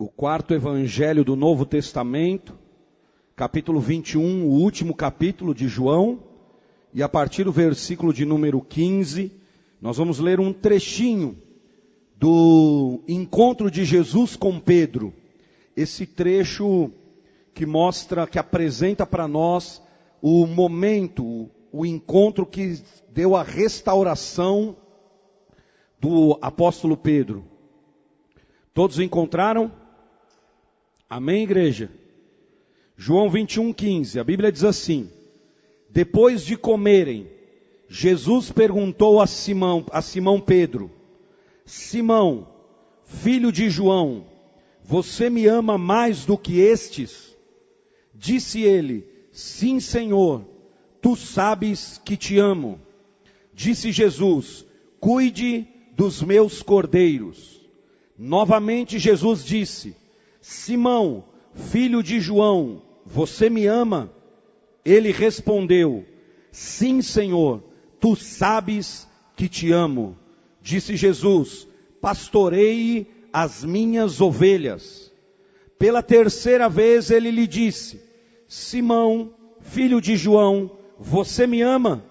o quarto evangelho do Novo Testamento, capítulo 21, o último capítulo de João, e a partir do versículo de número 15, nós vamos ler um trechinho do encontro de Jesus com Pedro. Esse trecho que mostra, que apresenta para nós o momento, o encontro que deu a restauração do apóstolo Pedro. Todos encontraram? Amém, igreja? João 21:15, a Bíblia diz assim: depois de comerem, Jesus perguntou a Simão Pedro: Simão, filho de João, você me ama mais do que estes? Disse ele: sim, Senhor, tu sabes que te amo. Disse Jesus: cuide dos meus cordeiros. Novamente Jesus disse: Simão, filho de João, você me ama? Ele respondeu: sim, Senhor, tu sabes que te amo. Disse Jesus: pastoreie as minhas ovelhas. Pela terceira vez ele lhe disse: Simão, filho de João, você me ama?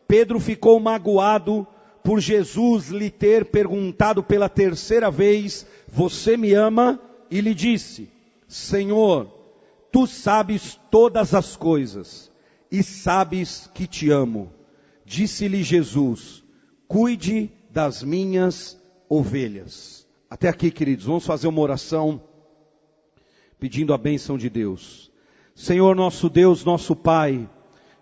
Pedro ficou magoado por Jesus lhe ter perguntado pela terceira vez: você me ama? E lhe disse: Senhor, tu sabes todas as coisas, e sabes que te amo. Disse-lhe Jesus: cuide das minhas ovelhas. Até aqui, queridos, vamos fazer uma oração, pedindo a bênção de Deus. Senhor nosso Deus, nosso Pai,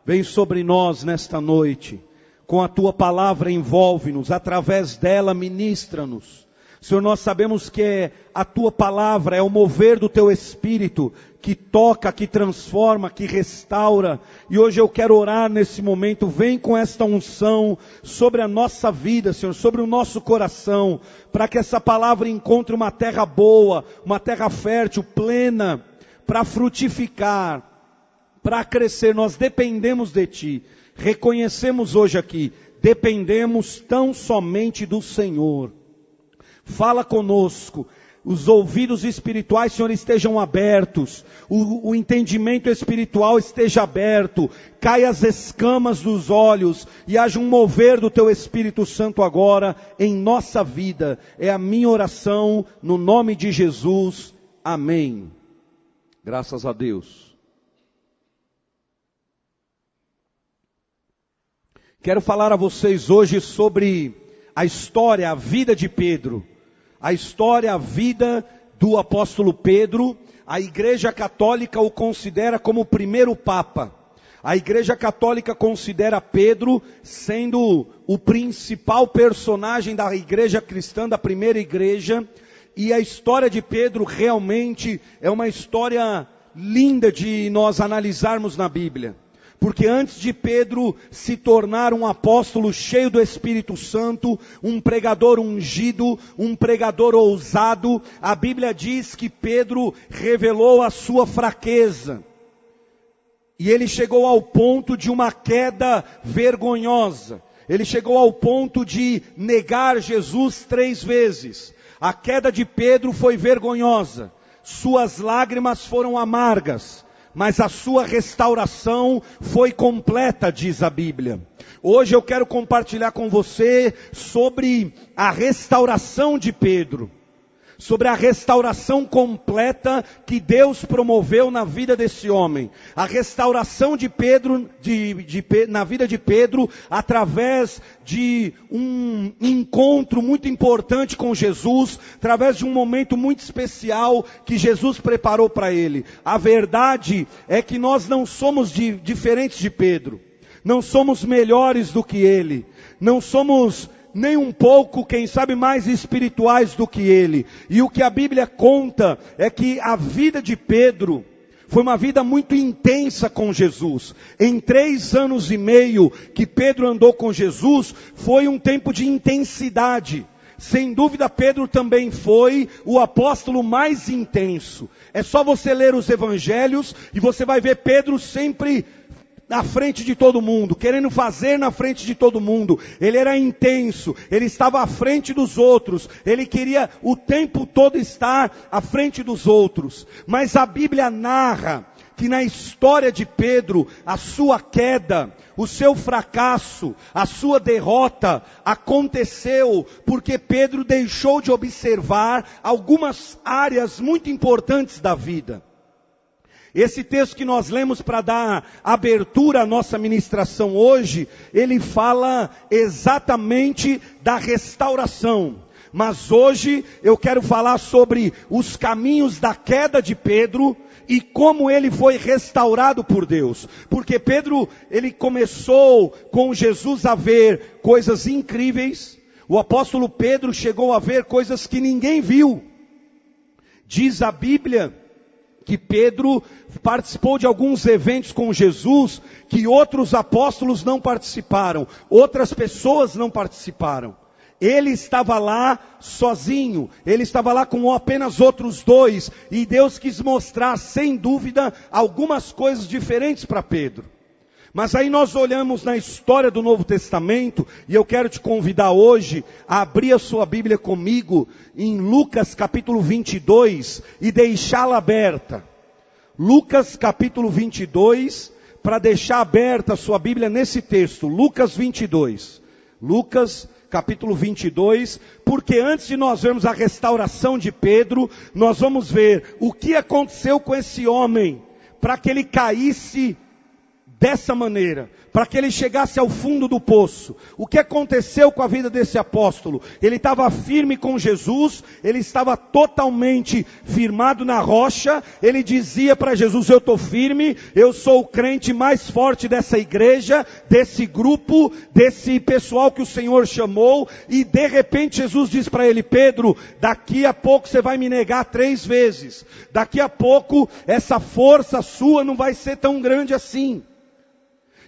vem sobre nós nesta noite, com a Tua palavra envolve-nos, através dela ministra-nos. Senhor, nós sabemos que a Tua palavra é o mover do Teu Espírito, que toca, que transforma, que restaura. E hoje eu quero orar nesse momento, vem com esta unção sobre a nossa vida, Senhor, sobre o nosso coração, para que essa palavra encontre uma terra boa, uma terra fértil, plena, para frutificar, para crescer. Nós dependemos de Ti, reconhecemos hoje aqui, dependemos tão somente do Senhor. Fala conosco, os ouvidos espirituais, Senhor, estejam abertos, o entendimento espiritual esteja aberto, caia as escamas dos olhos e haja um mover do Teu Espírito Santo agora em nossa vida. É a minha oração no nome de Jesus. Amém. Graças a Deus. Quero falar a vocês hoje sobre a história, a vida de Pedro. A história, a vida do apóstolo Pedro. A Igreja Católica o considera como o primeiro Papa. A Igreja Católica considera Pedro sendo o principal personagem da Igreja Cristã, da primeira igreja. E a história de Pedro realmente é uma história linda de nós analisarmos na Bíblia. Porque antes de Pedro se tornar um apóstolo cheio do Espírito Santo, um pregador ungido, um pregador ousado, a Bíblia diz que Pedro revelou a sua fraqueza. E ele chegou ao ponto de uma queda vergonhosa. Ele chegou ao ponto de negar Jesus 3 vezes. A queda de Pedro foi vergonhosa. Suas lágrimas foram amargas. Mas a sua restauração foi completa, diz a Bíblia. Hoje eu quero compartilhar com você sobre a restauração de Pedro. Sobre a restauração completa que Deus promoveu na vida desse homem. A restauração de Pedro, na vida de Pedro, através de um encontro muito importante com Jesus, através de um momento muito especial que Jesus preparou para ele. A verdade é que nós não somos diferentes de Pedro. Não somos melhores do que ele. Não somos nem um pouco, quem sabe, mais espirituais do que ele. E o que a Bíblia conta é que a vida de Pedro foi uma vida muito intensa com Jesus. Em 3 anos e meio que Pedro andou com Jesus, foi um tempo de intensidade. Sem dúvida, Pedro também foi o apóstolo mais intenso. É só você ler os evangelhos e você vai ver Pedro sempre na frente de todo mundo, querendo fazer na frente de todo mundo. Ele era intenso, ele estava à frente dos outros, ele queria o tempo todo estar à frente dos outros. Mas a Bíblia narra que na história de Pedro, a sua queda, o seu fracasso, a sua derrota aconteceu porque Pedro deixou de observar algumas áreas muito importantes da vida. Esse texto que nós lemos para dar abertura à nossa ministração hoje, ele fala exatamente da restauração. Mas hoje eu quero falar sobre os caminhos da queda de Pedro e como ele foi restaurado por Deus. Porque Pedro, ele começou com Jesus a ver coisas incríveis. O apóstolo Pedro chegou a ver coisas que ninguém viu. Diz a Bíblia que Pedro participou de alguns eventos com Jesus que outros apóstolos não participaram, outras pessoas não participaram. Ele estava lá sozinho, ele estava lá com apenas outros dois, e Deus quis mostrar, sem dúvida, algumas coisas diferentes para Pedro. Mas aí nós olhamos na história do Novo Testamento, e eu quero te convidar hoje a abrir a sua Bíblia comigo em Lucas capítulo 22 e deixá-la aberta. Lucas capítulo 22, para deixar aberta a sua Bíblia nesse texto, Lucas 22. Lucas capítulo 22, porque antes de nós vermos a restauração de Pedro, nós vamos ver o que aconteceu com esse homem, para que ele caísse dessa maneira, para que ele chegasse ao fundo do poço. O que aconteceu com a vida desse apóstolo? Ele estava firme com Jesus, ele estava totalmente firmado na rocha, ele dizia para Jesus: eu estou firme, eu sou o crente mais forte dessa igreja, desse grupo, desse pessoal que o Senhor chamou, e de repente Jesus diz para ele: Pedro, daqui a pouco você vai me negar 3 vezes, daqui a pouco essa força sua não vai ser tão grande assim.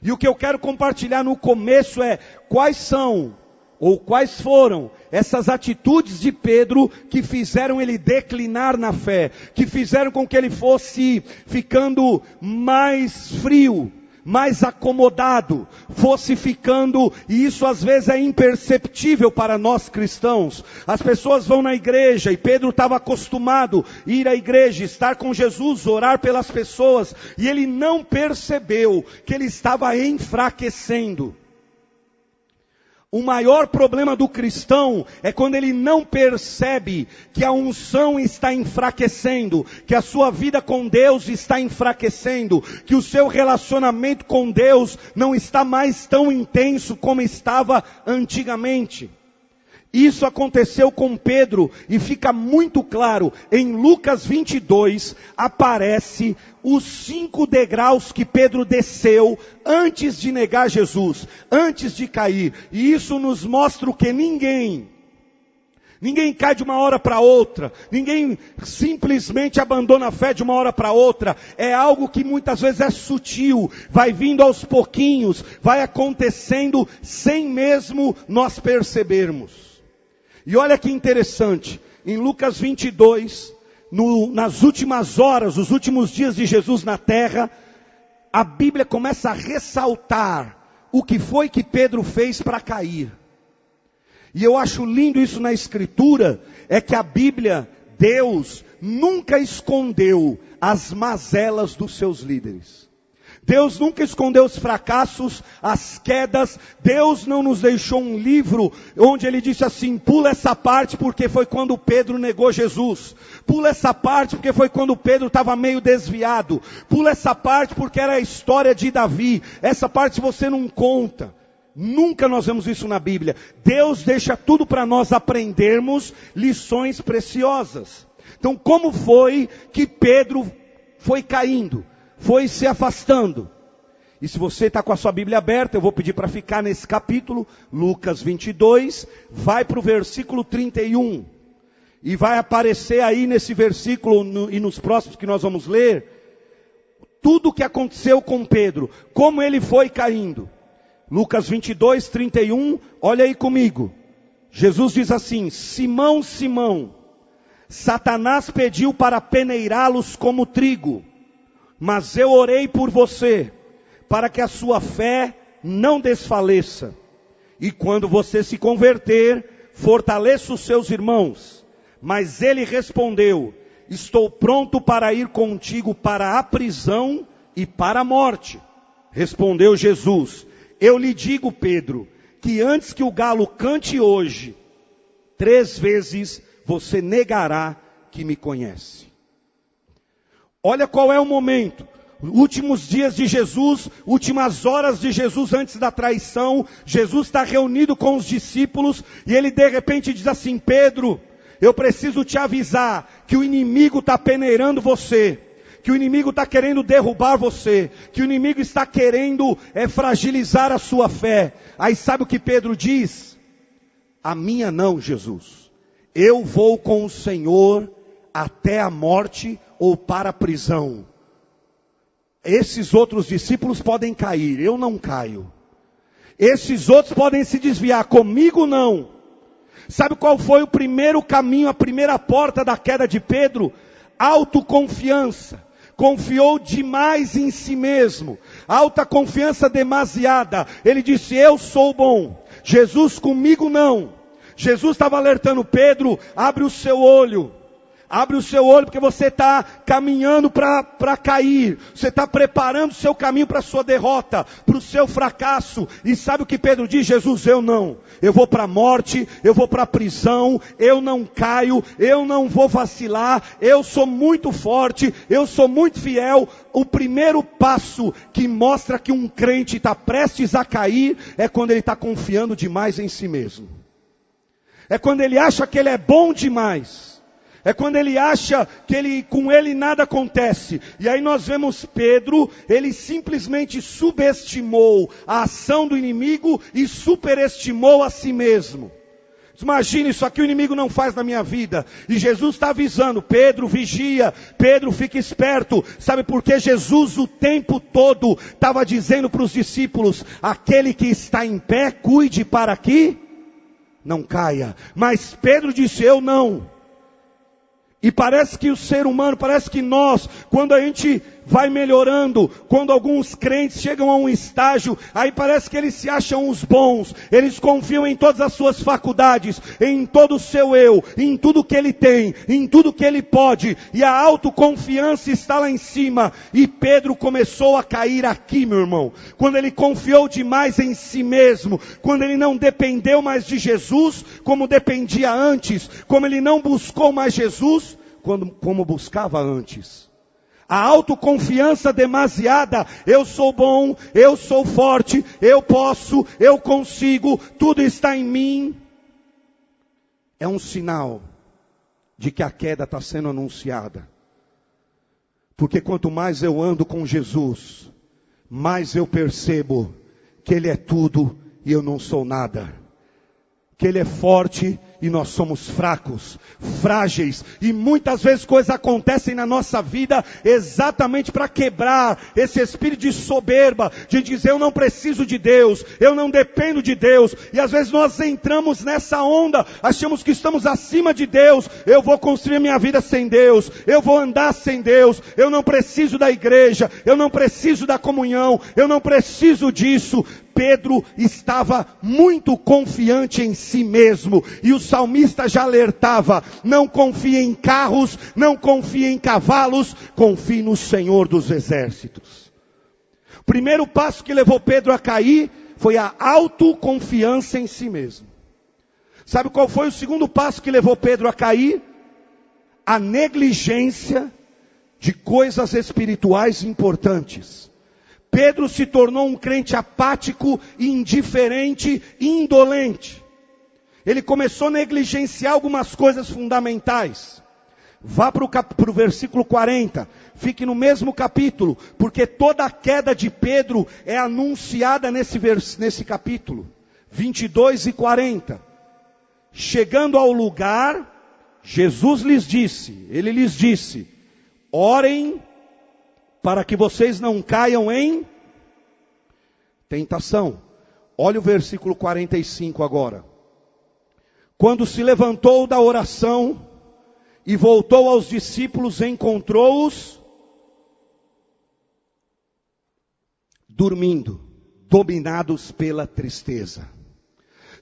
E o que eu quero compartilhar no começo é quais são, ou quais foram, essas atitudes de Pedro que fizeram ele declinar na fé, que fizeram com que ele fosse ficando mais frio, mais acomodado, fosse ficando, e isso às vezes é imperceptível para nós cristãos. As pessoas vão na igreja, e Pedro estava acostumado a ir à igreja, estar com Jesus, orar pelas pessoas, e ele não percebeu que ele estava enfraquecendo. O maior problema do cristão é quando ele não percebe que a unção está enfraquecendo, que a sua vida com Deus está enfraquecendo, que o seu relacionamento com Deus não está mais tão intenso como estava antigamente. Isso aconteceu com Pedro e fica muito claro. Em Lucas 22 aparece os 5 degraus que Pedro desceu antes de negar Jesus, antes de cair. E isso nos mostra o que ninguém cai de uma hora para outra, ninguém simplesmente abandona a fé de uma hora para outra. É algo que muitas vezes é sutil, vai vindo aos pouquinhos, vai acontecendo sem mesmo nós percebermos. E olha que interessante, em Lucas 22, nas últimas horas, os últimos dias de Jesus na terra, a Bíblia começa a ressaltar o que foi que Pedro fez para cair. E eu acho lindo isso na Escritura, é que a Bíblia, Deus nunca escondeu as mazelas dos seus líderes. Deus nunca escondeu os fracassos, as quedas. Deus não nos deixou um livro onde Ele disse assim: pula essa parte porque foi quando Pedro negou Jesus. Pula essa parte porque foi quando Pedro estava meio desviado. Pula essa parte porque era a história de Davi. Essa parte você não conta. Nunca nós vemos isso na Bíblia. Deus deixa tudo para nós aprendermos lições preciosas. Então, como foi que Pedro foi caindo? Foi se afastando. E se você está com a sua Bíblia aberta, eu vou pedir para ficar nesse capítulo, Lucas 22, vai para o versículo 31. E vai aparecer aí nesse versículo e nos próximos que nós vamos ler, tudo o que aconteceu com Pedro, como ele foi caindo. Lucas 22, 31, olha aí comigo. Jesus diz assim: Simão, Simão, Satanás pediu para peneirá-los como trigo. Mas eu orei por você, para que a sua fé não desfaleça. E quando você se converter, fortaleça os seus irmãos. Mas ele respondeu: estou pronto para ir contigo para a prisão e para a morte. Respondeu Jesus: eu lhe digo, Pedro, que antes que o galo cante hoje, 3 vezes você negará que me conhece. Olha qual é o momento. Últimos dias de Jesus, últimas horas de Jesus antes da traição. Jesus está reunido com os discípulos e ele de repente diz assim: Pedro, eu preciso te avisar que o inimigo está peneirando você, que o inimigo está querendo derrubar você, que o inimigo está querendo fragilizar a sua fé. Aí sabe o que Pedro diz? A minha não, Jesus. Eu vou com o Senhor até a morte ou para a prisão. Esses outros discípulos podem cair, eu não caio. Esses outros podem se desviar, comigo não. Sabe qual foi o primeiro caminho, a primeira porta da queda de Pedro? Autoconfiança. Confiou demais em si mesmo. Alta confiança demasiada. Ele disse: eu sou bom. Jesus comigo não. Jesus estava alertando Pedro: abre o seu olho. Abre o seu olho, porque você está caminhando para cair. Você está preparando o seu caminho para a sua derrota, para o seu fracasso. E sabe o que Pedro diz? Jesus, eu não. Eu vou para a morte, eu vou para a prisão, eu não caio, eu não vou vacilar, eu sou muito forte, eu sou muito fiel. O primeiro passo que mostra que um crente está prestes a cair é quando ele está confiando demais em si mesmo. É quando ele acha que ele é bom demais. É quando ele acha que com ele nada acontece. E aí nós vemos Pedro, ele simplesmente subestimou a ação do inimigo e superestimou a si mesmo. Imagina, isso aqui o inimigo não faz na minha vida. E Jesus está avisando: Pedro, vigia, Pedro, fica esperto. Sabe por que Jesus o tempo todo estava dizendo para os discípulos: aquele que está em pé, cuide para que não caia. Mas Pedro disse: eu não. E parece que o ser humano, parece que nós, quando a gente vai melhorando, quando alguns crentes chegam a um estágio, aí parece que eles se acham os bons, eles confiam em todas as suas faculdades, em todo o seu eu, em tudo que ele tem, em tudo que ele pode, e a autoconfiança está lá em cima. E Pedro começou a cair aqui, meu irmão, quando ele confiou demais em si mesmo, quando ele não dependeu mais de Jesus, como dependia antes, como ele não buscou mais Jesus, como buscava antes. A autoconfiança demasiada: eu sou bom, eu sou forte, eu posso, eu consigo, tudo está em mim. É um sinal de que a queda está sendo anunciada. Porque quanto mais eu ando com Jesus, mais eu percebo que Ele é tudo e eu não sou nada. Que Ele é forte e nós somos fracos, frágeis, e muitas vezes coisas acontecem na nossa vida exatamente para quebrar esse espírito de soberba, de dizer: eu não preciso de Deus, eu não dependo de Deus. E às vezes nós entramos nessa onda, achamos que estamos acima de Deus. Eu vou construir minha vida sem Deus, eu vou andar sem Deus, eu não preciso da igreja, eu não preciso da comunhão, eu não preciso disso. Pedro estava muito confiante em si mesmo, e o salmista já alertava: não confie em carros, não confie em cavalos, confie no Senhor dos exércitos. O primeiro passo que levou Pedro a cair foi a autoconfiança em si mesmo. Sabe qual foi o segundo passo que levou Pedro a cair? A negligência de coisas espirituais importantes. Pedro se tornou um crente apático, indiferente, indolente. Ele começou a negligenciar algumas coisas fundamentais. Vá para o versículo 40, fique no mesmo capítulo, porque toda a queda de Pedro é anunciada nesse capítulo, 22 e 40. Chegando ao lugar, Jesus lhes disse, ele lhes disse: orem para que vocês não caiam em tentação. Olha o versículo 45 agora. Quando se levantou da oração e voltou aos discípulos, encontrou-os dormindo, dominados pela tristeza.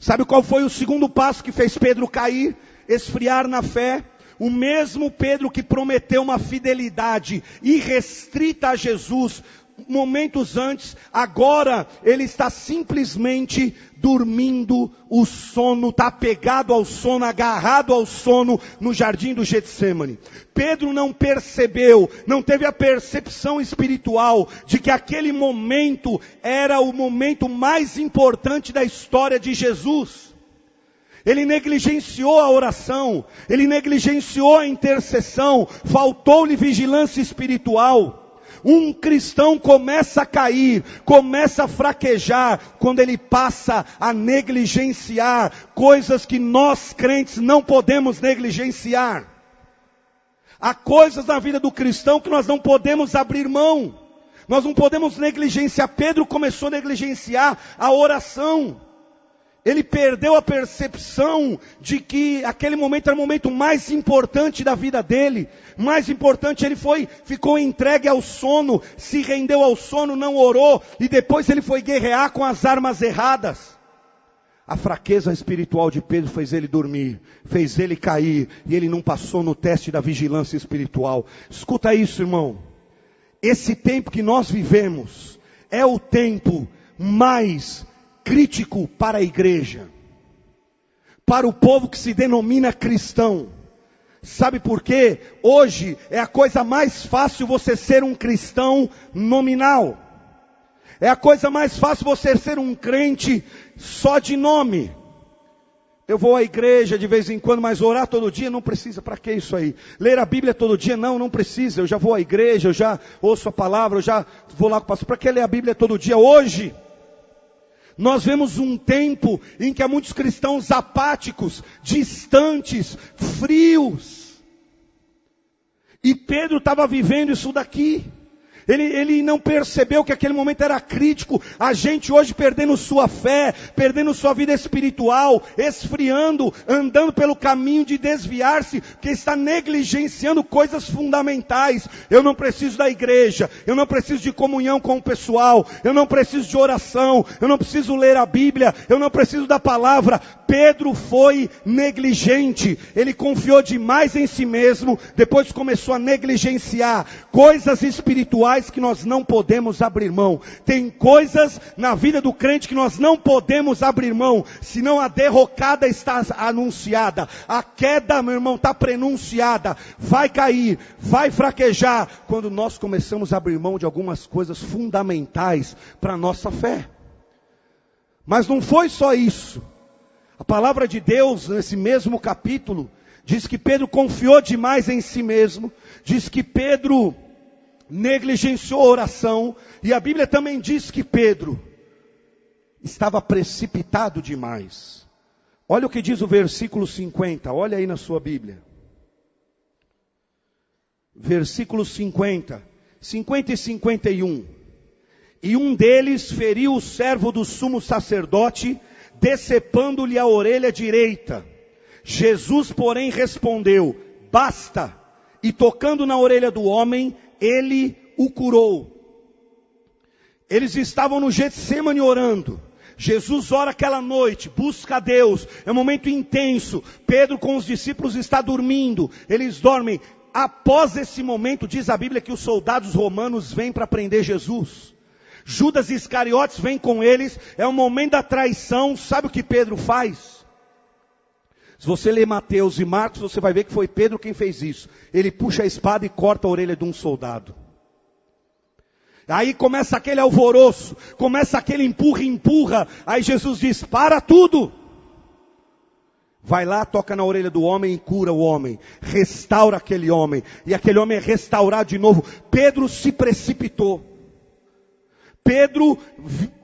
Sabe qual foi o segundo passo que fez Pedro cair, esfriar na fé? O mesmo Pedro que prometeu uma fidelidade irrestrita a Jesus momentos antes, agora ele está simplesmente dormindo o sono, está apegado ao sono, agarrado ao sono no jardim do Getsêmani. Pedro não percebeu, não teve a percepção espiritual de que aquele momento era o momento mais importante da história de Jesus. Ele negligenciou a oração, ele negligenciou a intercessão, faltou-lhe vigilância espiritual. Um cristão começa a cair, começa a fraquejar, quando ele passa a negligenciar coisas que nós crentes não podemos negligenciar. Há coisas na vida do cristão que nós não podemos abrir mão. Nós não podemos negligenciar. Pedro começou a negligenciar a oração. Ele perdeu a percepção de que aquele momento era o momento mais importante da vida dele. Mais importante, ele ficou entregue ao sono, se rendeu ao sono, não orou, e depois ele foi guerrear com as armas erradas. A fraqueza espiritual de Pedro fez ele dormir, fez ele cair, e ele não passou no teste da vigilância espiritual. Escuta isso, irmão. Esse tempo que nós vivemos é o tempo mais crítico para a igreja, para o povo que se denomina cristão. Sabe por quê? Hoje é a coisa mais fácil você ser um cristão nominal. É a coisa mais fácil você ser um crente só de nome. Eu vou à igreja de vez em quando, mas orar todo dia não precisa. Para que isso aí? Ler a Bíblia todo dia? Não precisa. Eu já vou à igreja, eu já ouço a palavra, eu já vou lá com o pastor. Para que ler a Bíblia todo dia? Hoje nós vemos um tempo em que há muitos cristãos apáticos, distantes, frios. E Pedro estava vivendo isso daqui. Ele não percebeu que aquele momento era crítico. A gente hoje perdendo sua fé, perdendo sua vida espiritual, esfriando, andando pelo caminho de desviar-se, porque está negligenciando coisas fundamentais. Eu não preciso da igreja, eu não preciso de comunhão com o pessoal, eu não preciso de oração, eu não preciso ler a Bíblia, eu não preciso da palavra. Pedro foi negligente, ele confiou demais em si mesmo, depois começou a negligenciar coisas espirituais que nós não podemos abrir mão. Tem coisas na vida do crente que nós não podemos abrir mão, senão a derrocada está anunciada, a queda, meu irmão, está prenunciada, vai cair, vai fraquejar, quando nós começamos a abrir mão de algumas coisas fundamentais para a nossa fé. Mas não foi só isso. A palavra de Deus, nesse mesmo capítulo, diz que Pedro confiou demais em si mesmo, diz que Pedro negligenciou a oração, e a Bíblia também diz que Pedro estava precipitado demais. Olha o que diz o versículo 50, olha aí na sua Bíblia. Versículo 50 e 51. E um deles feriu o servo do sumo sacerdote, decepando-lhe a orelha direita. Jesus, porém, respondeu: basta. E tocando na orelha do homem, ele o curou. Eles estavam no Getsêmani orando. Jesus ora aquela noite, busca a Deus, é um momento intenso. Pedro com os discípulos está dormindo, eles dormem. Após esse momento, diz a Bíblia que os soldados romanos vêm para prender Jesus. Judas Iscariotes vem com eles, é o momento da traição. Sabe o que Pedro faz? Se você ler Mateus e Marcos, você vai ver que foi Pedro quem fez isso. Ele puxa a espada e corta a orelha de um soldado. Aí começa aquele alvoroço, começa aquele empurra. Aí Jesus diz: para tudo. Vai lá, toca na orelha do homem e cura o homem. Restaura aquele homem. E aquele homem é restaurado de novo. Pedro se precipitou. Pedro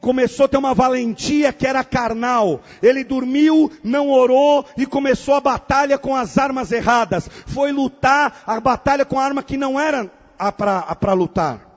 começou a ter uma valentia que era carnal. Ele dormiu, não orou e começou a batalha com as armas erradas. Foi lutar a batalha com a arma que não era para lutar.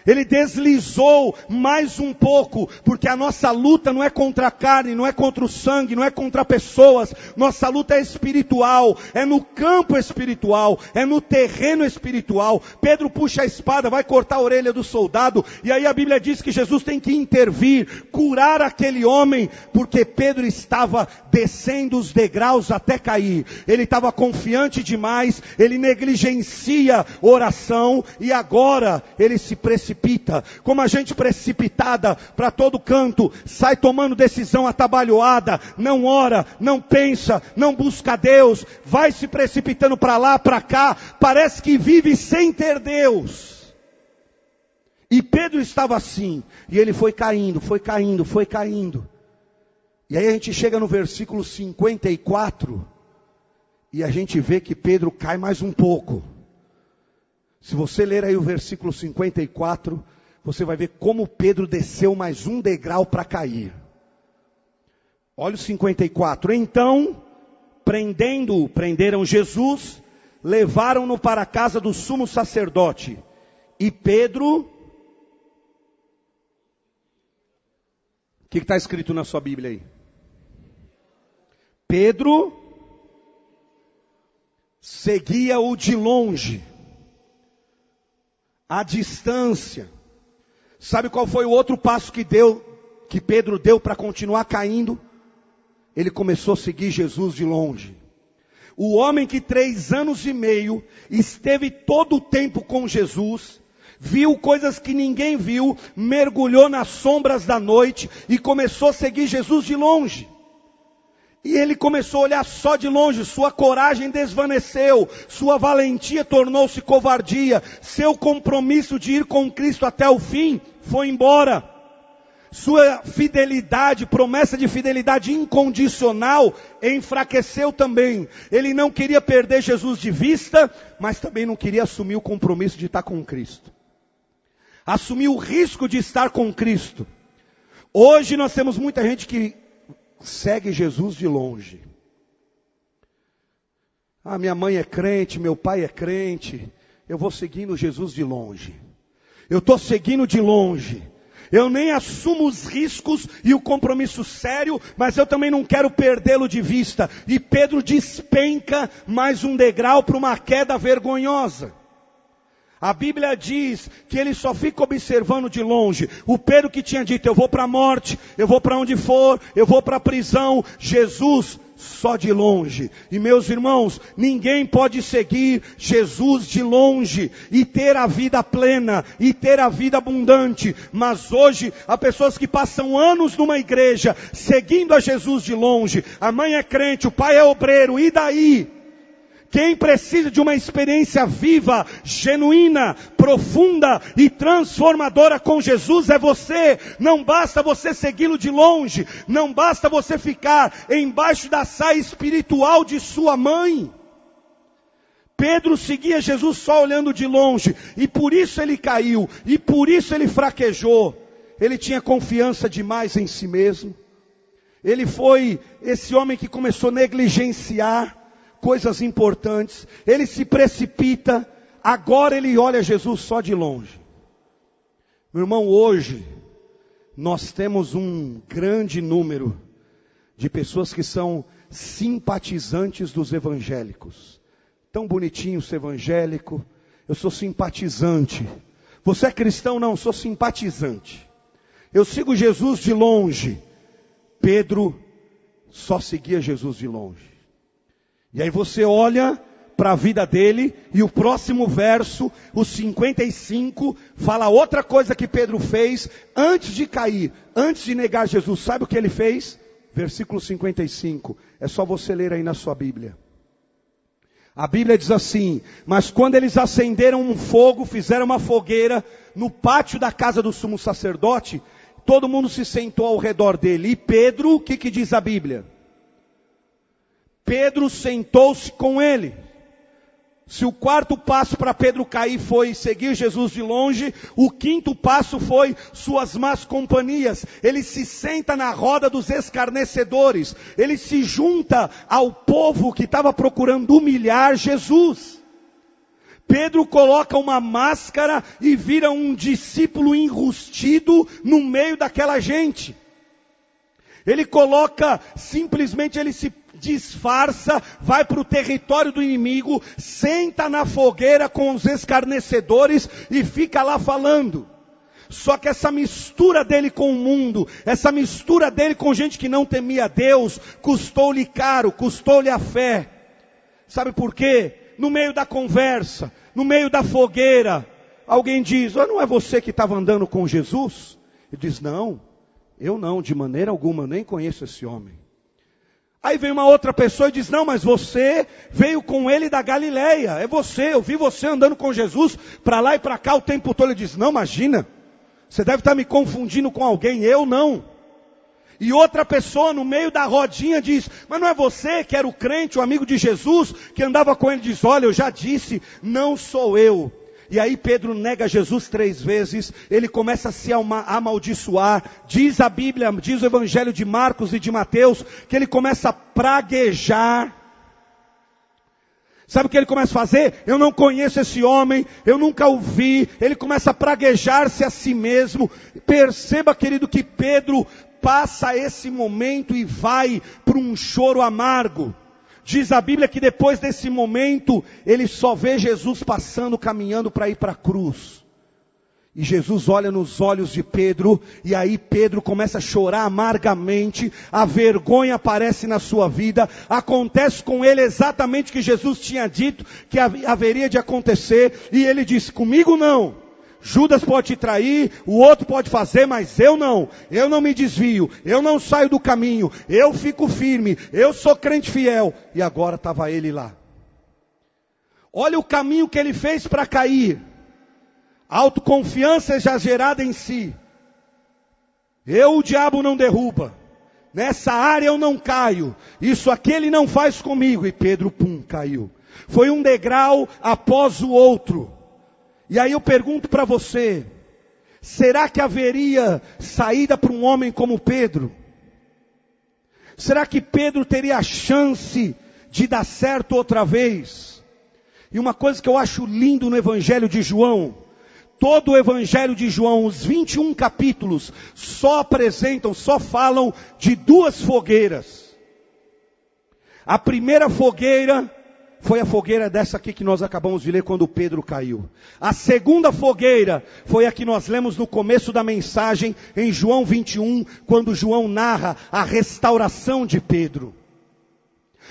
Ele deslizou mais um pouco, porque a nossa luta não é contra a carne, não é contra o sangue, não é contra pessoas. Nossa luta é espiritual, é no campo espiritual, é no terreno espiritual. Pedro puxa a espada, vai cortar a orelha do soldado, e aí a Bíblia diz que Jesus tem que intervir, curar aquele homem, porque Pedro estava descendo os degraus até cair. Ele estava confiante demais, ele negligencia oração, e agora ele se precipita. Como a gente precipitada para todo canto, sai tomando decisão atabalhoada, não ora, não pensa, não busca Deus, vai se precipitando para lá, para cá, parece que vive sem ter Deus. E Pedro estava assim, e ele foi caindo, foi caindo, foi caindo. E aí a gente chega no versículo 54, e a gente vê que Pedro cai mais um pouco. Se você ler aí o versículo 54, você vai ver como Pedro desceu mais um degrau para cair. Olha o 54. Então, prenderam Jesus, levaram-no para a casa do sumo sacerdote. E Pedro... O que está escrito na sua Bíblia aí? Pedro seguia-o de longe, à distância. Sabe qual foi o outro passo que Pedro deu para continuar caindo? Ele começou a seguir Jesus de longe. O homem que 3 anos e meio esteve todo o tempo com Jesus, viu coisas que ninguém viu, mergulhou nas sombras da noite e começou a seguir Jesus de longe. E ele começou a olhar só de longe, sua coragem desvaneceu, sua valentia tornou-se covardia, seu compromisso de ir com Cristo até o fim foi embora. Sua fidelidade, promessa de fidelidade incondicional, enfraqueceu também. Ele não queria perder Jesus de vista, mas também não queria assumir o compromisso de estar com Cristo. Assumir o risco de estar com Cristo. Hoje nós temos muita gente que segue Jesus de longe. Ah, minha mãe é crente, meu pai é crente, eu vou seguindo Jesus de longe. Eu estou seguindo de longe. Eu nem assumo os riscos e o compromisso sério, mas eu também não quero perdê-lo de vista. E Pedro despenca mais um degrau para uma queda vergonhosa. A Bíblia diz que ele só fica observando de longe. O Pedro que tinha dito, eu vou para a morte, eu vou para onde for, eu vou para a prisão. Jesus só de longe. E meus irmãos, ninguém pode seguir Jesus de longe e ter a vida plena, e ter a vida abundante. Mas hoje, há pessoas que passam anos numa igreja, seguindo a Jesus de longe. A mãe é crente, o pai é obreiro, e daí? Quem precisa de uma experiência viva, genuína, profunda e transformadora com Jesus é você. Não basta você segui-lo de longe. Não basta você ficar embaixo da saia espiritual de sua mãe. Pedro seguia Jesus só olhando de longe. E por isso ele caiu. E por isso ele fraquejou. Ele tinha confiança demais em si mesmo. Ele foi esse homem que começou a negligenciar coisas importantes, ele se precipita, agora ele olha Jesus só de longe. Meu irmão, hoje, nós temos um grande número de pessoas que são simpatizantes dos evangélicos. Tão bonitinho ser evangélico, eu sou simpatizante. Você é cristão? Não, eu sou simpatizante. Eu sigo Jesus de longe. Pedro só seguia Jesus de longe. E aí você olha para a vida dele, e o próximo verso, o 55, fala outra coisa que Pedro fez antes de cair, antes de negar Jesus. Sabe o que ele fez? Versículo 55, é só você ler aí na sua Bíblia. A Bíblia diz assim: mas quando eles acenderam um fogo, fizeram uma fogueira no pátio da casa do sumo sacerdote, todo mundo se sentou ao redor dele. E Pedro, o que diz a Bíblia? Pedro sentou-se com ele. Se o quarto passo para Pedro cair foi seguir Jesus de longe, o quinto passo foi suas más companhias. Ele se senta na roda dos escarnecedores. Ele se junta ao povo que estava procurando humilhar Jesus. Pedro coloca uma máscara e vira um discípulo enrustido no meio daquela gente. Ele coloca, simplesmente ele se disfarça, vai para o território do inimigo, senta na fogueira com os escarnecedores e fica lá falando. Só que essa mistura dele com o mundo, essa mistura dele com gente que não temia Deus, custou-lhe caro, custou-lhe a fé. Sabe por quê? No meio da conversa, no meio da fogueira, alguém diz: não é você que estava andando com Jesus? Ele diz: não, eu não, de maneira alguma, nem conheço esse homem. Aí vem uma outra pessoa e diz: não, mas você veio com ele da Galileia, é você, eu vi você andando com Jesus, para lá e para cá o tempo todo. Ele diz: não, imagina, você deve estar me confundindo com alguém, eu não. E outra pessoa no meio da rodinha diz: mas não é você que era o crente, o amigo de Jesus, que andava com ele? Diz: olha, eu já disse, não sou eu. E aí Pedro nega Jesus 3 vezes, ele começa a se amaldiçoar. Diz a Bíblia, diz o Evangelho de Marcos e de Mateus, que ele começa a praguejar. Sabe o que ele começa a fazer? Eu não conheço esse homem, eu nunca o vi. Ele começa a praguejar-se a si mesmo. Perceba, querido, que Pedro passa esse momento e vai para um choro amargo. Diz a Bíblia que depois desse momento, ele só vê Jesus passando, caminhando para ir para a cruz. E Jesus olha nos olhos de Pedro, e aí Pedro começa a chorar amargamente, a vergonha aparece na sua vida, acontece com ele exatamente o que Jesus tinha dito que haveria de acontecer, e ele diz: comigo não. Judas pode te trair, o outro pode fazer, mas eu não me desvio, eu não saio do caminho, eu fico firme, eu sou crente fiel. E agora estava ele lá. Olha o caminho que ele fez para cair. Autoconfiança exagerada em si. O diabo não derruba, nessa área eu não caio, isso aqui ele não faz comigo. E Pedro, caiu. Foi um degrau após o outro. E aí eu pergunto para você: será que haveria saída para um homem como Pedro? Será que Pedro teria a chance de dar certo outra vez? E uma coisa que eu acho lindo no Evangelho de João, todo o Evangelho de João, os 21 capítulos, só falam de 2 fogueiras. A primeira fogueira foi a fogueira dessa aqui que nós acabamos de ler quando Pedro caiu. A segunda fogueira foi a que nós lemos no começo da mensagem, em João 21, quando João narra a restauração de Pedro.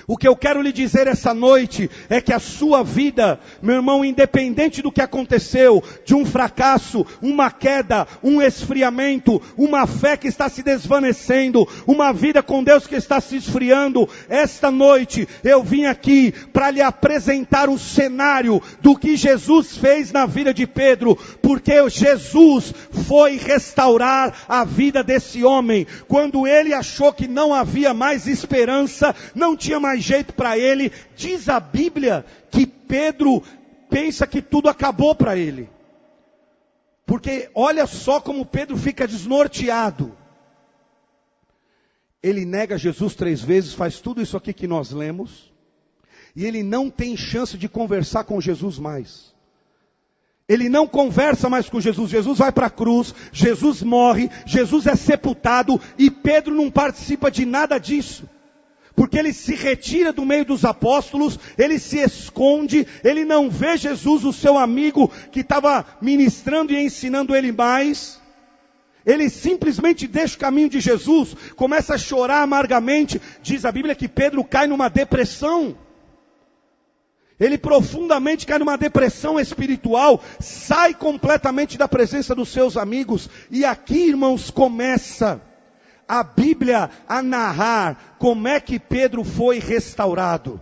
O que eu quero lhe dizer essa noite é que a sua vida, meu irmão, independente do que aconteceu, de um fracasso, uma queda, um esfriamento, uma fé que está se desvanecendo, uma vida com Deus que está se esfriando, esta noite eu vim aqui para lhe apresentar o cenário do que Jesus fez na vida de Pedro, porque Jesus foi restaurar a vida desse homem. Quando ele achou que não havia mais esperança, não tinha mais jeito para ele, diz a Bíblia que Pedro pensa que tudo acabou para ele. Porque olha só como Pedro fica desnorteado. Ele nega Jesus 3 vezes, faz tudo isso aqui que nós lemos, e ele não tem chance de conversar com Jesus mais. Ele não conversa mais com Jesus. Jesus vai para a cruz, Jesus morre, Jesus é sepultado, e Pedro não participa de nada disso. Porque ele se retira do meio dos apóstolos, ele se esconde, ele não vê Jesus, o seu amigo, que estava ministrando e ensinando ele mais. Ele simplesmente deixa o caminho de Jesus, começa a chorar amargamente. Diz a Bíblia que Pedro cai numa depressão. Ele profundamente cai numa depressão espiritual, sai completamente da presença dos seus amigos. E aqui, irmãos, começa a Bíblia a narrar como é que Pedro foi restaurado.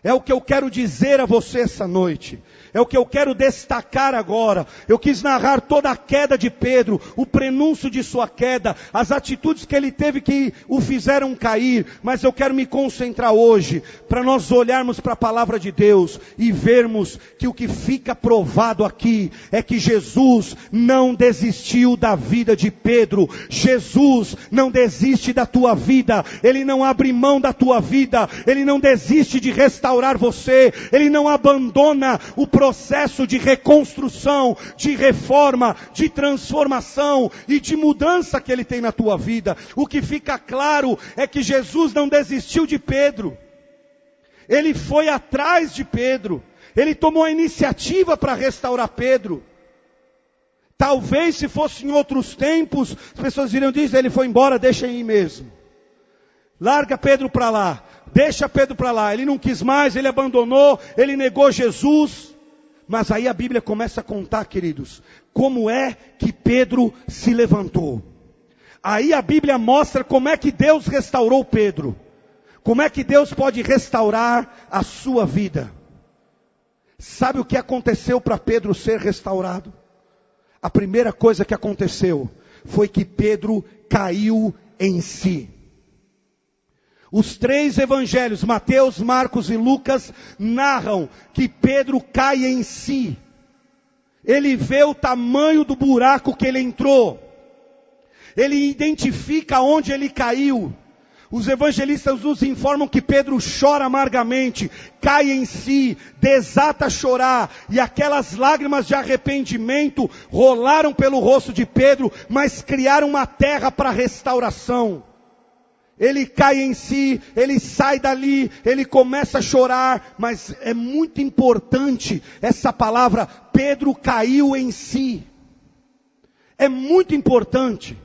É o que eu quero dizer a você essa noite. É o que eu quero destacar agora. Eu quis narrar toda a queda de Pedro, o prenúncio de sua queda, as atitudes que ele teve que o fizeram cair. Mas eu quero me concentrar hoje, para nós olharmos para a palavra de Deus e vermos que o que fica provado aqui é que Jesus não desistiu da vida de Pedro. Jesus não desiste da tua vida. Ele não abre mão da tua vida. Ele não desiste de restaurar restaurar você. Ele não abandona o processo de reconstrução, de reforma, de transformação e de mudança que Ele tem na tua vida. O que fica claro é que Jesus não desistiu de Pedro. Ele foi atrás de Pedro. Ele tomou a iniciativa para restaurar Pedro. Talvez se fosse em outros tempos, as pessoas iriam dizer, ele foi embora, deixa aí mesmo. Larga Pedro para lá, deixa Pedro para lá. Ele não quis mais, ele abandonou, ele negou Jesus. Mas aí a Bíblia começa a contar, queridos, como é que Pedro se levantou. Aí a Bíblia mostra como é que Deus restaurou Pedro. Como é que Deus pode restaurar a sua vida. Sabe o que aconteceu para Pedro ser restaurado? A primeira coisa que aconteceu foi que Pedro caiu em si. Os 3 evangelhos, Mateus, Marcos e Lucas, narram que Pedro cai em si. Ele vê o tamanho do buraco que ele entrou. Ele identifica onde ele caiu. Os evangelistas nos informam que Pedro chora amargamente, cai em si, desata a chorar, e aquelas lágrimas de arrependimento rolaram pelo rosto de Pedro, mas criaram uma terra para restauração. Ele cai em si, ele sai dali, ele começa a chorar, mas é muito importante essa palavra, Pedro caiu em si. É muito importante.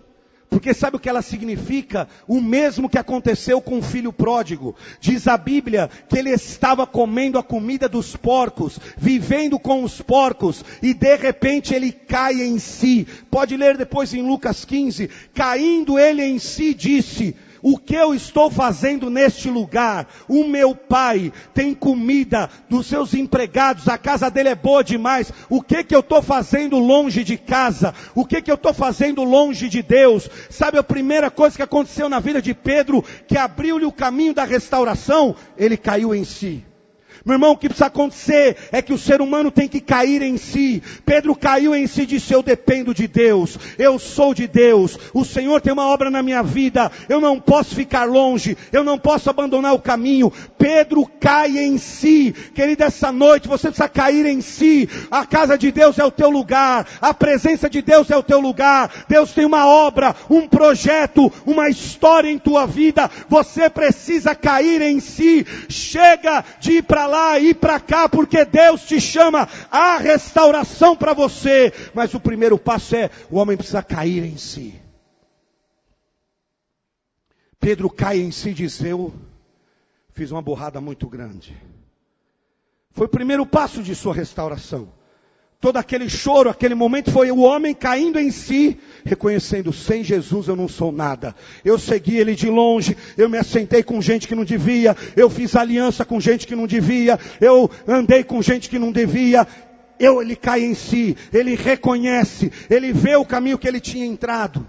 Porque sabe o que ela significa? O mesmo que aconteceu com o filho pródigo. Diz a Bíblia que ele estava comendo a comida dos porcos, vivendo com os porcos, e de repente ele cai em si. Pode ler depois em Lucas 15. Caindo ele em si, disse: o que eu estou fazendo neste lugar? O meu pai tem comida dos seus empregados, a casa dele é boa demais. O que eu estou fazendo longe de casa? O que eu estou fazendo longe de Deus? Sabe a primeira coisa que aconteceu na vida de Pedro, que abriu-lhe o caminho da restauração? Ele caiu em si. Meu irmão, o que precisa acontecer é que o ser humano tem que cair em si. Pedro caiu em si e disse: eu dependo de Deus, eu sou de Deus, o Senhor tem uma obra na minha vida, eu não posso ficar longe, eu não posso abandonar o caminho. Pedro cai em si. Querido, essa noite você precisa cair em si. A casa de Deus é o teu lugar, a presença de Deus é o teu lugar. Deus tem uma obra, um projeto, uma história em tua vida. Você precisa cair em si. Chega de ir para lá, ir para cá, porque Deus te chama à restauração para você. Mas o primeiro passo é, o homem precisa cair em si. Pedro cai em si e diz: eu fiz uma burrada muito grande. Foi o primeiro passo de sua restauração. Todo aquele choro, aquele momento foi o homem caindo em si, reconhecendo: sem Jesus eu não sou nada. Eu segui ele de longe, eu me assentei com gente que não devia, eu fiz aliança com gente que não devia, eu andei com gente que não devia. Ele cai em si, ele reconhece, ele vê o caminho que ele tinha entrado.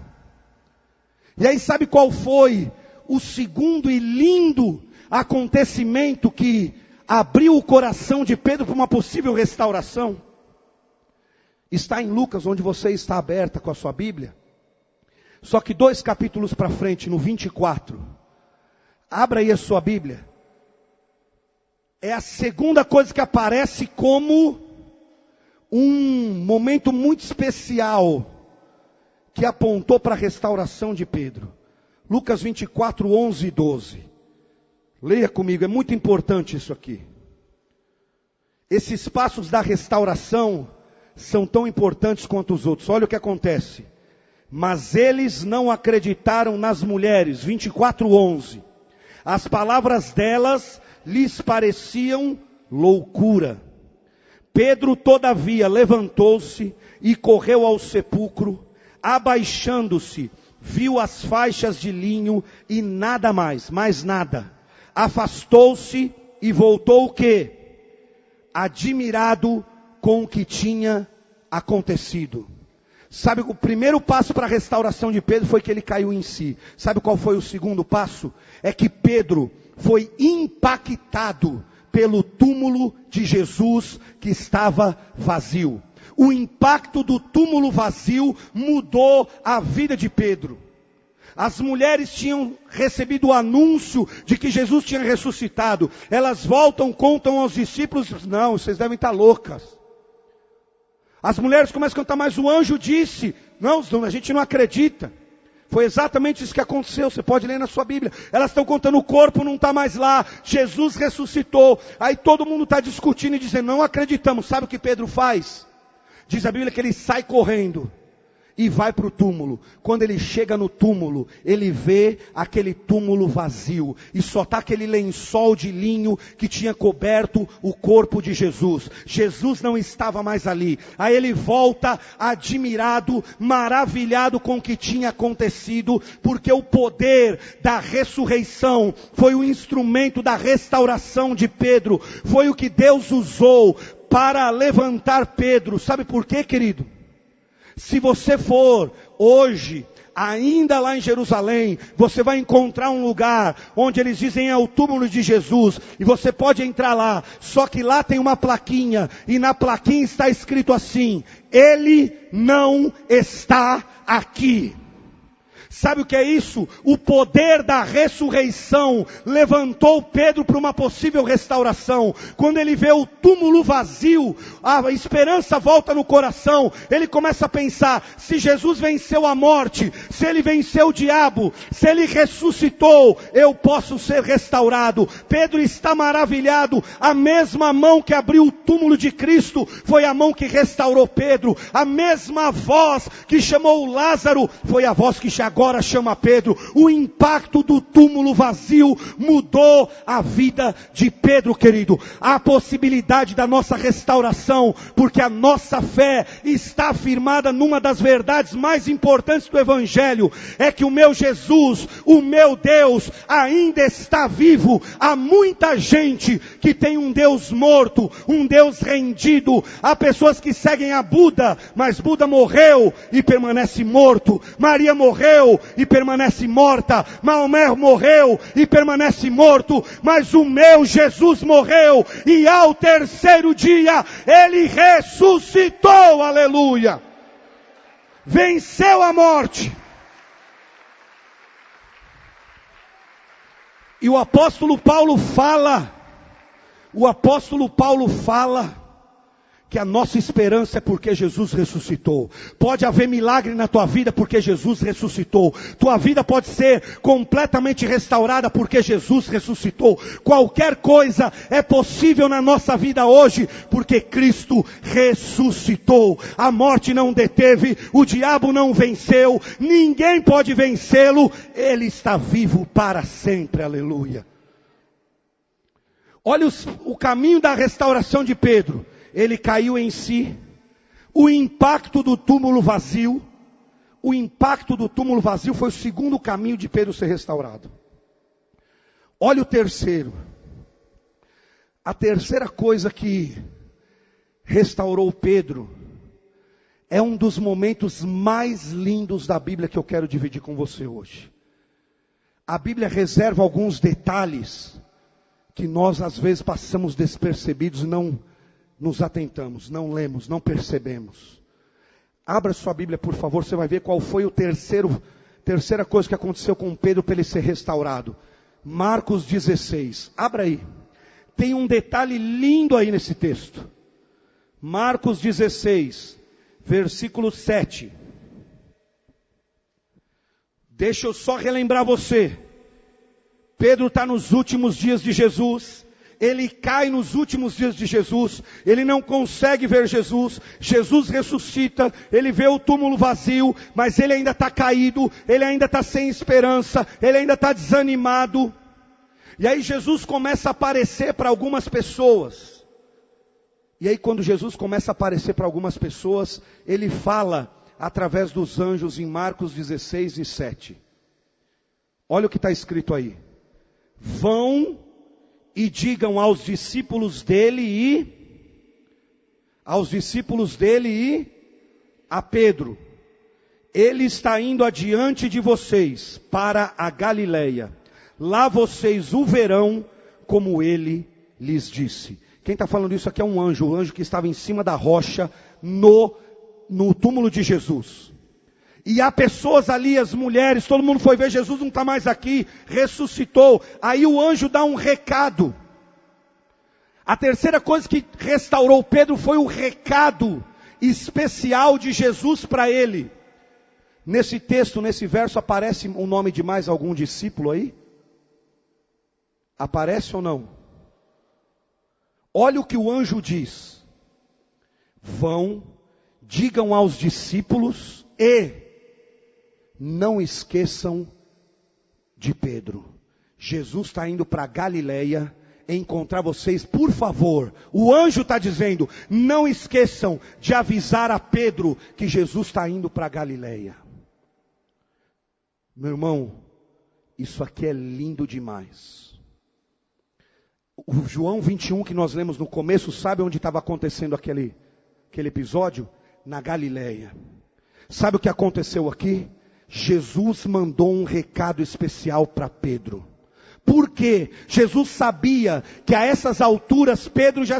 E aí sabe qual foi o segundo e lindo acontecimento que abriu o coração de Pedro para uma possível restauração? Está em Lucas, onde você está aberta com a sua Bíblia. Só que 2 capítulos para frente, no 24. Abra aí a sua Bíblia. É a segunda coisa que aparece como um momento muito especial que apontou para a restauração de Pedro. Lucas 24, 11 e 12. Leia comigo, é muito importante isso aqui. Esses passos da restauração são tão importantes quanto os outros. Olha o que acontece. Mas eles não acreditaram nas mulheres. 24:11. As palavras delas lhes pareciam loucura. Pedro, todavia, levantou-se e correu ao sepulcro. Abaixando-se, viu as faixas de linho e nada mais nada. Afastou-se e voltou o quê? Admirado com o que tinha acontecido. Sabe, o primeiro passo para a restauração de Pedro foi que ele caiu em si. Sabe qual foi o segundo passo? É que Pedro foi impactado pelo túmulo de Jesus que estava vazio. O impacto do túmulo vazio mudou a vida de Pedro. As mulheres tinham recebido o anúncio de que Jesus tinha ressuscitado. Elas voltam, contam aos discípulos, não, vocês devem estar loucas. As mulheres começam a cantar, mas o anjo disse, não, a gente não acredita. Foi exatamente isso que aconteceu, você pode ler na sua Bíblia. Elas estão contando, o corpo não está mais lá, Jesus ressuscitou. Aí todo mundo está discutindo e dizendo, não acreditamos. Sabe o que Pedro faz? Diz a Bíblia que ele sai correndo e vai para o túmulo. Quando ele chega no túmulo, ele vê aquele túmulo vazio. E só está aquele lençol de linho que tinha coberto o corpo de Jesus. Jesus não estava mais ali. Aí ele volta admirado, maravilhado com o que tinha acontecido. Porque o poder da ressurreição foi o instrumento da restauração de Pedro. Foi o que Deus usou para levantar Pedro. Sabe por quê, querido? Se você for hoje, ainda lá em Jerusalém, você vai encontrar um lugar onde eles dizem é o túmulo de Jesus, e você pode entrar lá, só que lá tem uma plaquinha, e na plaquinha está escrito assim, ele não está aqui. Sabe o que é isso? O poder da ressurreição levantou Pedro para uma possível restauração. Quando ele vê o túmulo vazio, a esperança volta no coração. Ele começa a pensar, se Jesus venceu a morte, se ele venceu o diabo, se ele ressuscitou, eu posso ser restaurado. Pedro está maravilhado. A mesma mão que abriu o túmulo de Cristo foi a mão que restaurou Pedro. A mesma voz que chamou Lázaro foi a voz que agora chama Pedro. O impacto do túmulo vazio mudou a vida de Pedro, querido. Há a possibilidade da nossa restauração, porque a nossa fé está firmada numa das verdades mais importantes do Evangelho, é que o meu Jesus, o meu Deus, ainda está vivo. Há muita gente que tem um Deus morto, um Deus rendido. Há pessoas que seguem a Buda, mas Buda morreu e permanece morto. Maria morreu e permanece morta. Maomé morreu e permanece morto. Mas o meu Jesus morreu e ao terceiro dia ele ressuscitou. Aleluia! Venceu a morte. E o apóstolo Paulo fala que a nossa esperança é porque Jesus ressuscitou. Pode haver milagre na tua vida porque Jesus ressuscitou. Tua vida pode ser completamente restaurada porque Jesus ressuscitou. Qualquer coisa é possível na nossa vida hoje porque Cristo ressuscitou. A morte não deteve, o diabo não venceu, ninguém pode vencê-lo. Ele está vivo para sempre. Aleluia. Olha o caminho da restauração de Pedro. Ele caiu em si. O impacto do túmulo vazio. O impacto do túmulo vazio foi o segundo caminho de Pedro ser restaurado. Olha o terceiro. A terceira coisa que restaurou Pedro é um dos momentos mais lindos da Bíblia que eu quero dividir com você hoje. A Bíblia reserva alguns detalhes que nós às vezes passamos despercebidos e não nos atentamos, não lemos, não percebemos. Abra sua Bíblia, por favor, você vai ver qual foi terceira coisa que aconteceu com Pedro para ele ser restaurado. Marcos 16, abra aí. Tem um detalhe lindo aí nesse texto. Marcos 16, versículo 7. Deixa eu só relembrar você. Pedro está nos últimos dias de Jesus. Ele cai nos últimos dias de Jesus, ele não consegue ver Jesus, Jesus ressuscita, ele vê o túmulo vazio, mas ele ainda está caído, ele ainda está sem esperança, ele ainda está desanimado. E aí Jesus começa a aparecer para algumas pessoas. E aí quando Jesus começa a aparecer para algumas pessoas, ele fala através dos anjos em Marcos 16 e 7. Olha o que está escrito aí. Vão e digam aos discípulos dele e a Pedro, ele está indo adiante de vocês para a Galileia. Lá vocês o verão como ele lhes disse. Quem está falando isso aqui é um anjo, o anjo que estava em cima da rocha no túmulo de Jesus. E há pessoas ali, as mulheres, todo mundo foi ver, Jesus não está mais aqui, ressuscitou. Aí o anjo dá um recado. A terceira coisa que restaurou Pedro foi o recado especial de Jesus para ele. Nesse texto, nesse verso, aparece o nome de mais algum discípulo aí? Aparece ou não? Olha o que o anjo diz. Vão, digam aos discípulos e não esqueçam de Pedro. Jesus está indo para Galileia encontrar vocês, por favor. O anjo está dizendo, não esqueçam de avisar a Pedro que Jesus está indo para Galileia. Meu irmão, isso aqui é lindo demais. O João 21 que nós lemos no começo, sabe onde estava acontecendo aquele episódio? Na Galileia. Sabe o que aconteceu aqui? Jesus mandou um recado especial para Pedro. Por quê? Jesus sabia que a essas alturas Pedro já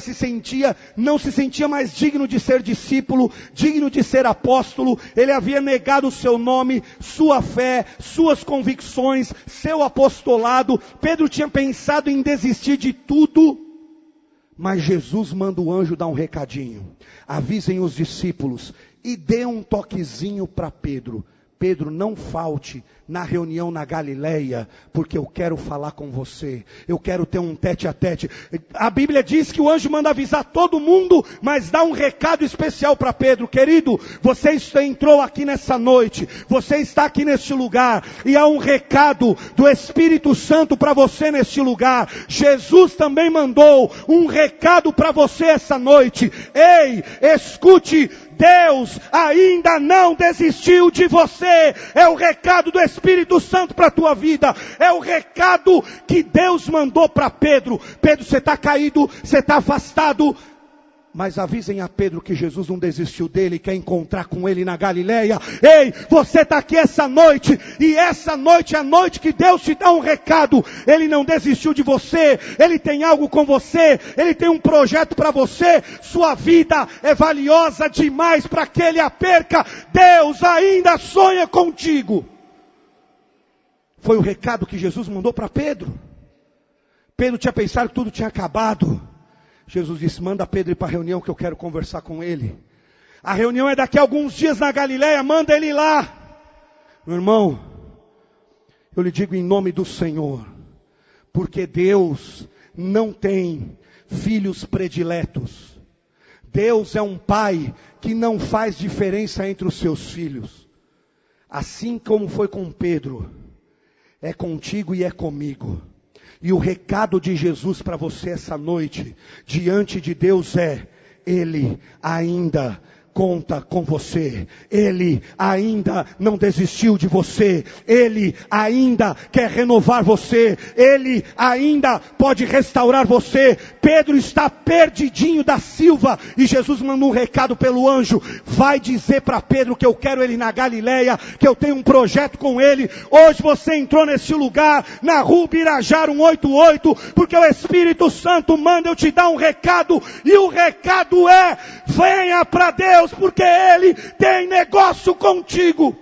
não se sentia mais digno de ser discípulo, digno de ser apóstolo. Ele havia negado o seu nome, sua fé, suas convicções, seu apostolado. Pedro tinha pensado em desistir de tudo. Mas Jesus manda o anjo dar um recadinho. Avisem os discípulos e dê um toquezinho para Pedro. Pedro, não falte na reunião na Galileia, porque eu quero falar com você. Eu quero ter um tete a tete. A Bíblia diz que o anjo manda avisar todo mundo, mas dá um recado especial para Pedro. Querido, você entrou aqui nessa noite, você está aqui neste lugar, e há um recado do Espírito Santo para você neste lugar. Jesus também mandou um recado para você essa noite. Ei, escute, Deus ainda não desistiu de você. É o recado do Espírito Santo para a tua vida. É o recado que Deus mandou para Pedro. Pedro, você está caído, você está afastado. Mas avisem a Pedro que Jesus não desistiu dele, quer encontrar com ele na Galileia. Ei, você está aqui essa noite, e essa noite é a noite que Deus te dá um recado. Ele não desistiu de você, Ele tem algo com você, Ele tem um projeto para você. Sua vida é valiosa demais para que Ele a perca. Deus ainda sonha contigo. Foi o recado que Jesus mandou para Pedro. Pedro tinha pensado que tudo tinha acabado. Jesus disse, manda Pedro ir para a reunião que eu quero conversar com ele. A reunião é daqui a alguns dias na Galileia, manda ele ir lá. Meu irmão, eu lhe digo em nome do Senhor, porque Deus não tem filhos prediletos. Deus é um pai que não faz diferença entre os seus filhos. Assim como foi com Pedro, é contigo e é comigo. E o recado de Jesus para você essa noite, diante de Deus é, Ele ainda conta com você. Ele ainda não desistiu de você. Ele ainda quer renovar você. Ele ainda pode restaurar você. Pedro está perdidinho da Silva, e Jesus mandou um recado pelo anjo. Vai dizer para Pedro que eu quero ele na Galileia, que eu tenho um projeto com ele. Hoje você entrou nesse lugar, na rua Birajara 188, porque o Espírito Santo manda eu te dar um recado, e o recado é, venha para Deus, porque Ele tem negócio contigo.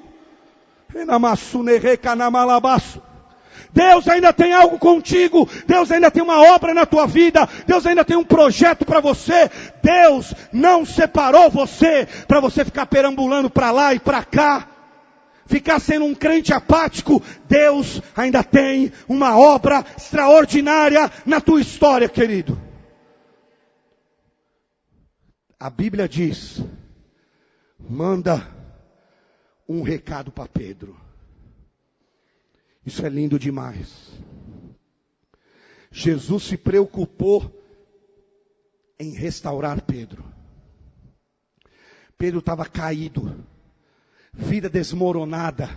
Deus ainda tem algo contigo. Deus ainda tem uma obra na tua vida. Deus ainda tem um projeto para você. Deus não separou você para você ficar perambulando para lá e para cá, ficar sendo um crente apático. Deus ainda tem uma obra extraordinária na tua história, querido. A Bíblia diz, manda um recado para Pedro. Isso é lindo demais. Jesus se preocupou em restaurar Pedro. Pedro estava caído, vida desmoronada,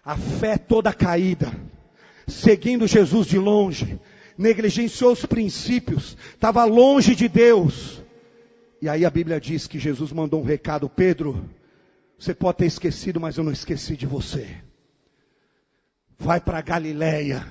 a fé toda caída, seguindo Jesus de longe, negligenciou os princípios, estava longe de Deus. E aí a Bíblia diz que Jesus mandou um recado, Pedro, você pode ter esquecido, mas eu não esqueci de você. Vai para Galileia,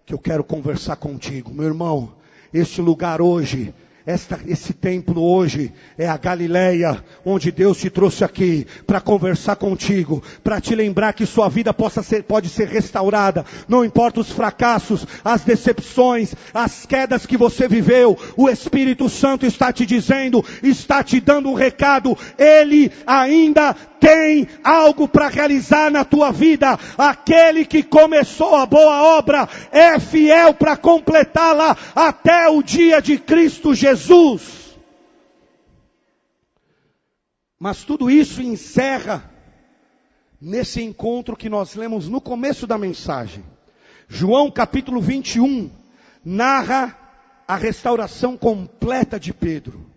que eu quero conversar contigo. Meu irmão, este lugar hoje Esse templo hoje é a Galileia, onde Deus te trouxe aqui para conversar contigo, para te lembrar que sua vida pode ser restaurada. Não importa os fracassos, as decepções, as quedas que você viveu, o Espírito Santo está te dizendo, está te dando um recado. Ele ainda tem algo para realizar na tua vida. Aquele que começou a boa obra é fiel para completá-la até o dia de Cristo Jesus. Mas tudo isso encerra nesse encontro que nós lemos no começo da mensagem. João capítulo 21 narra a restauração completa de Pedro.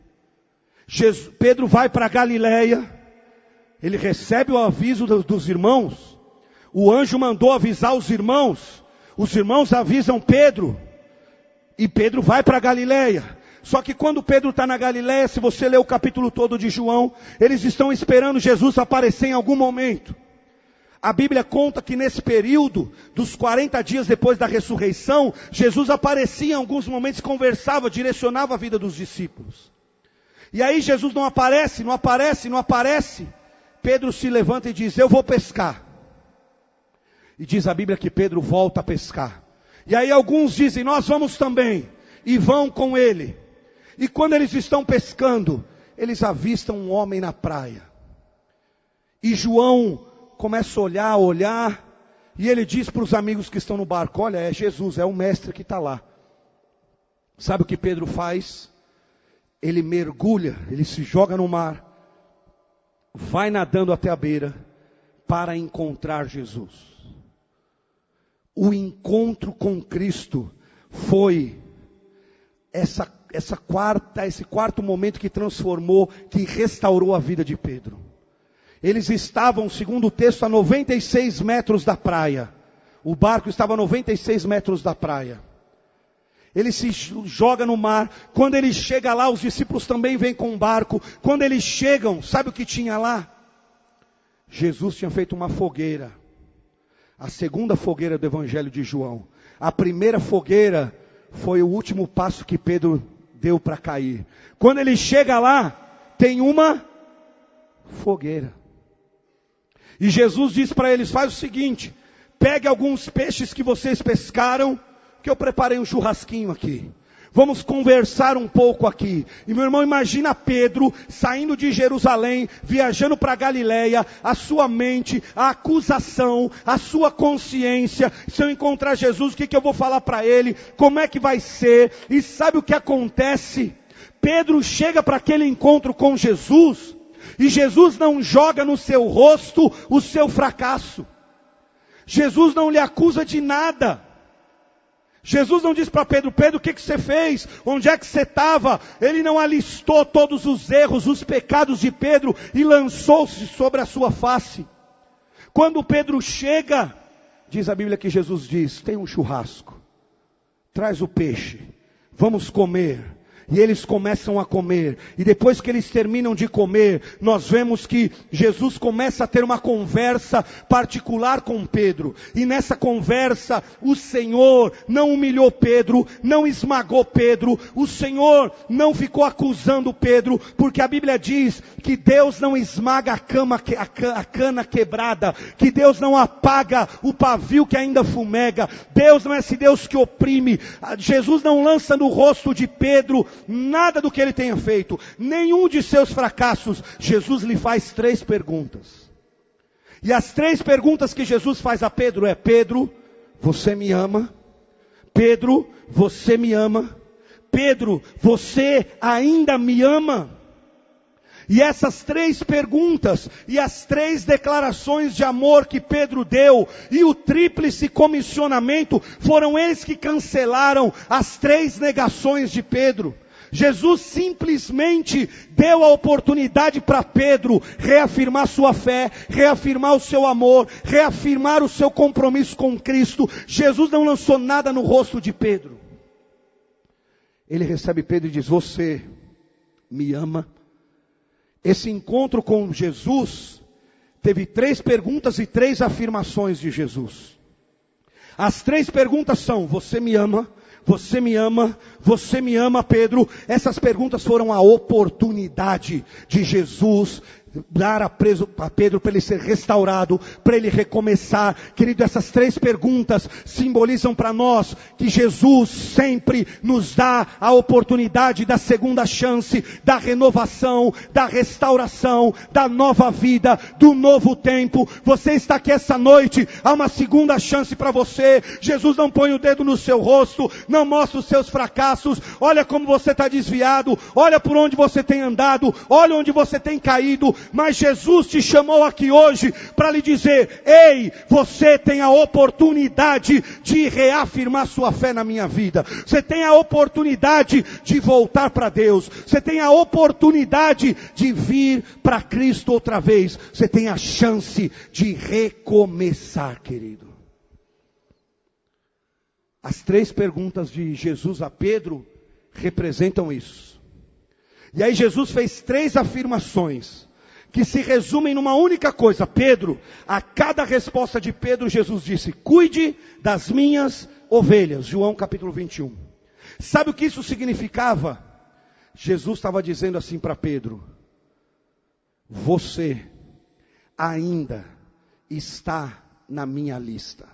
Pedro vai para Galileia. Ele recebe o aviso dos irmãos. O anjo mandou avisar os irmãos avisam Pedro. E Pedro vai para Galileia. Só que quando Pedro está na Galileia, se você ler o capítulo todo de João, eles estão esperando Jesus aparecer em algum momento. A Bíblia conta que nesse período, dos 40 dias depois da ressurreição, Jesus aparecia em alguns momentos, conversava, direcionava a vida dos discípulos. E aí Jesus não aparece. Pedro se levanta e diz, eu vou pescar. E diz a Bíblia que Pedro volta a pescar. E aí alguns dizem, nós vamos também. E vão com ele. E quando eles estão pescando, eles avistam um homem na praia. E João começa a olhar. E ele diz para os amigos que estão no barco, olha, é Jesus, é o mestre que está lá. Sabe o que Pedro faz? Ele mergulha, ele se joga no mar. Vai nadando até a beira para encontrar Jesus. O encontro com Cristo foi esse quarto momento que transformou, que restaurou a vida de Pedro. Eles estavam, segundo o texto, a 96 metros da praia. O barco estava a 96 metros da praia. Ele se joga no mar. Quando ele chega lá, os discípulos também vêm com um barco. Quando eles chegam, sabe o que tinha lá? Jesus tinha feito uma fogueira. A segunda fogueira do Evangelho de João. A primeira fogueira foi o último passo que Pedro deu para cair. Quando ele chega lá, tem uma fogueira. E Jesus diz para eles, faz o seguinte, pegue alguns peixes que vocês pescaram, que eu preparei um churrasquinho aqui. Vamos conversar um pouco aqui. E meu irmão, imagina Pedro saindo de Jerusalém, viajando para Galileia, a sua mente, a acusação, a sua consciência. Se eu encontrar Jesus, o que eu vou falar para ele? Como é que vai ser? E sabe o que acontece? Pedro chega para aquele encontro com Jesus, e Jesus não joga no seu rosto o seu fracasso. Jesus não lhe acusa de nada. Jesus não diz para Pedro, Pedro, o que você fez? Onde é que você estava? Ele não alistou todos os erros, os pecados de Pedro e lançou-se sobre a sua face. Quando Pedro chega, diz a Bíblia que Jesus diz, tem um churrasco, traz o peixe, vamos comer. E eles começam a comer. E depois que eles terminam de comer, nós vemos que Jesus começa a ter uma conversa particular com Pedro. E nessa conversa, o Senhor não humilhou Pedro, não esmagou Pedro. O Senhor não ficou acusando Pedro, porque a Bíblia diz que Deus não esmaga a cana quebrada, que Deus não apaga o pavio que ainda fumega. Deus não é esse Deus que oprime. Jesus não lança no rosto de Pedro nada do que ele tenha feito, nenhum de seus fracassos. Jesus lhe faz 3 perguntas. E as 3 perguntas que Jesus faz a Pedro é: Pedro, você me ama? Pedro, você me ama? Pedro, você ainda me ama? E essas 3 perguntas, e as 3 declarações de amor que Pedro deu, e o tríplice comissionamento, foram eles que cancelaram as 3 negações de Pedro. Jesus simplesmente deu a oportunidade para Pedro reafirmar sua fé, reafirmar o seu amor, reafirmar o seu compromisso com Cristo. Jesus não lançou nada no rosto de Pedro. Ele recebe Pedro e diz: você me ama? Esse encontro com Jesus teve 3 perguntas e 3 afirmações de Jesus. As 3 perguntas são: você me ama? Você me ama? Você me ama, Pedro? Essas perguntas foram a oportunidade de Jesus dar a Pedro para ele ser restaurado, para ele recomeçar. Querido, essas 3 perguntas simbolizam para nós que Jesus sempre nos dá a oportunidade da segunda chance, da renovação, da restauração, da nova vida, do novo tempo. Você está aqui essa noite, há uma segunda chance para você. Jesus não põe o dedo no seu rosto, não mostra os seus fracassos. Olha como você está desviado, olha por onde você tem andado, olha onde você tem caído. Mas Jesus te chamou aqui hoje para lhe dizer: ei, você tem a oportunidade de reafirmar sua fé na minha vida. Você tem a oportunidade de voltar para Deus. Você tem a oportunidade de vir para Cristo outra vez. Você tem a chance de recomeçar, querido. As 3 perguntas de Jesus a Pedro representam isso. E aí Jesus fez 3 afirmações que se resumem numa única coisa. Pedro, a cada resposta de Pedro, Jesus disse: cuide das minhas ovelhas. João capítulo 21. Sabe o que isso significava? Jesus estava dizendo assim para Pedro: você ainda está na minha lista.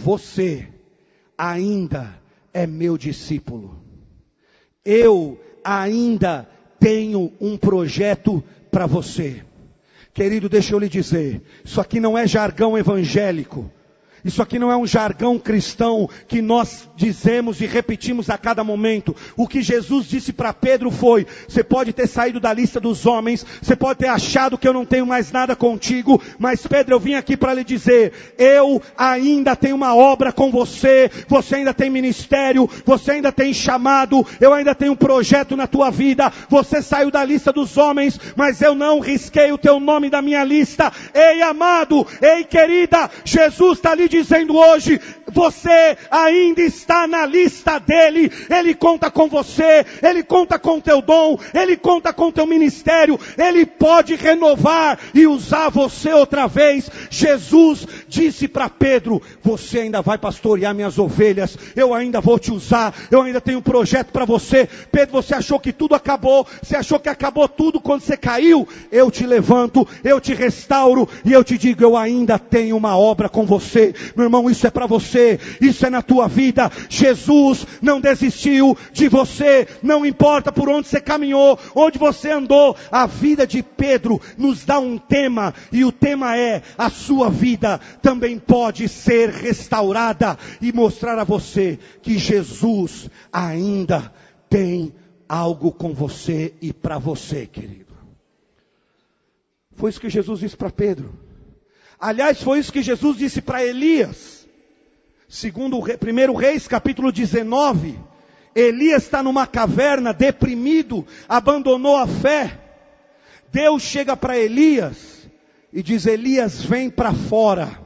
Você ainda é meu discípulo. Eu ainda tenho um projeto para você. Querido, deixa eu lhe dizer, isso aqui não é jargão evangélico. Isso aqui não é um jargão cristão que nós dizemos e repetimos a cada momento. O que Jesus disse para Pedro foi: você pode ter saído da lista dos homens, você pode ter achado que eu não tenho mais nada contigo, mas Pedro, eu vim aqui para lhe dizer, eu ainda tenho uma obra com você, você ainda tem ministério, você ainda tem chamado, eu ainda tenho um projeto na tua vida. Você saiu da lista dos homens, mas eu não risquei o teu nome da minha lista. Ei, amado, ei, querida, Jesus está lhe dizendo hoje, você ainda está na lista dele. Ele conta com você, ele conta com teu dom, ele conta com teu ministério, ele pode renovar e usar você outra vez. Jesus disse para Pedro: você ainda vai pastorear minhas ovelhas, eu ainda vou te usar, eu ainda tenho um projeto para você. Pedro, você achou que tudo acabou, você achou que acabou tudo quando você caiu? Eu te levanto, eu te restauro e eu te digo, eu ainda tenho uma obra com você. Meu irmão, isso é para você, isso é na tua vida. Jesus não desistiu de você, não importa por onde você caminhou, onde você andou. A vida de Pedro nos dá um tema, e o tema é: a sua vida também pode ser restaurada, e mostrar a você que Jesus ainda tem algo com você e para você, querido. Foi isso que Jesus disse para Pedro. Aliás, foi isso que Jesus disse para Elias. Segundo 1 Reis, capítulo 19, Elias está numa caverna, deprimido, abandonou a fé. Deus chega para Elias e diz: Elias, vem para fora,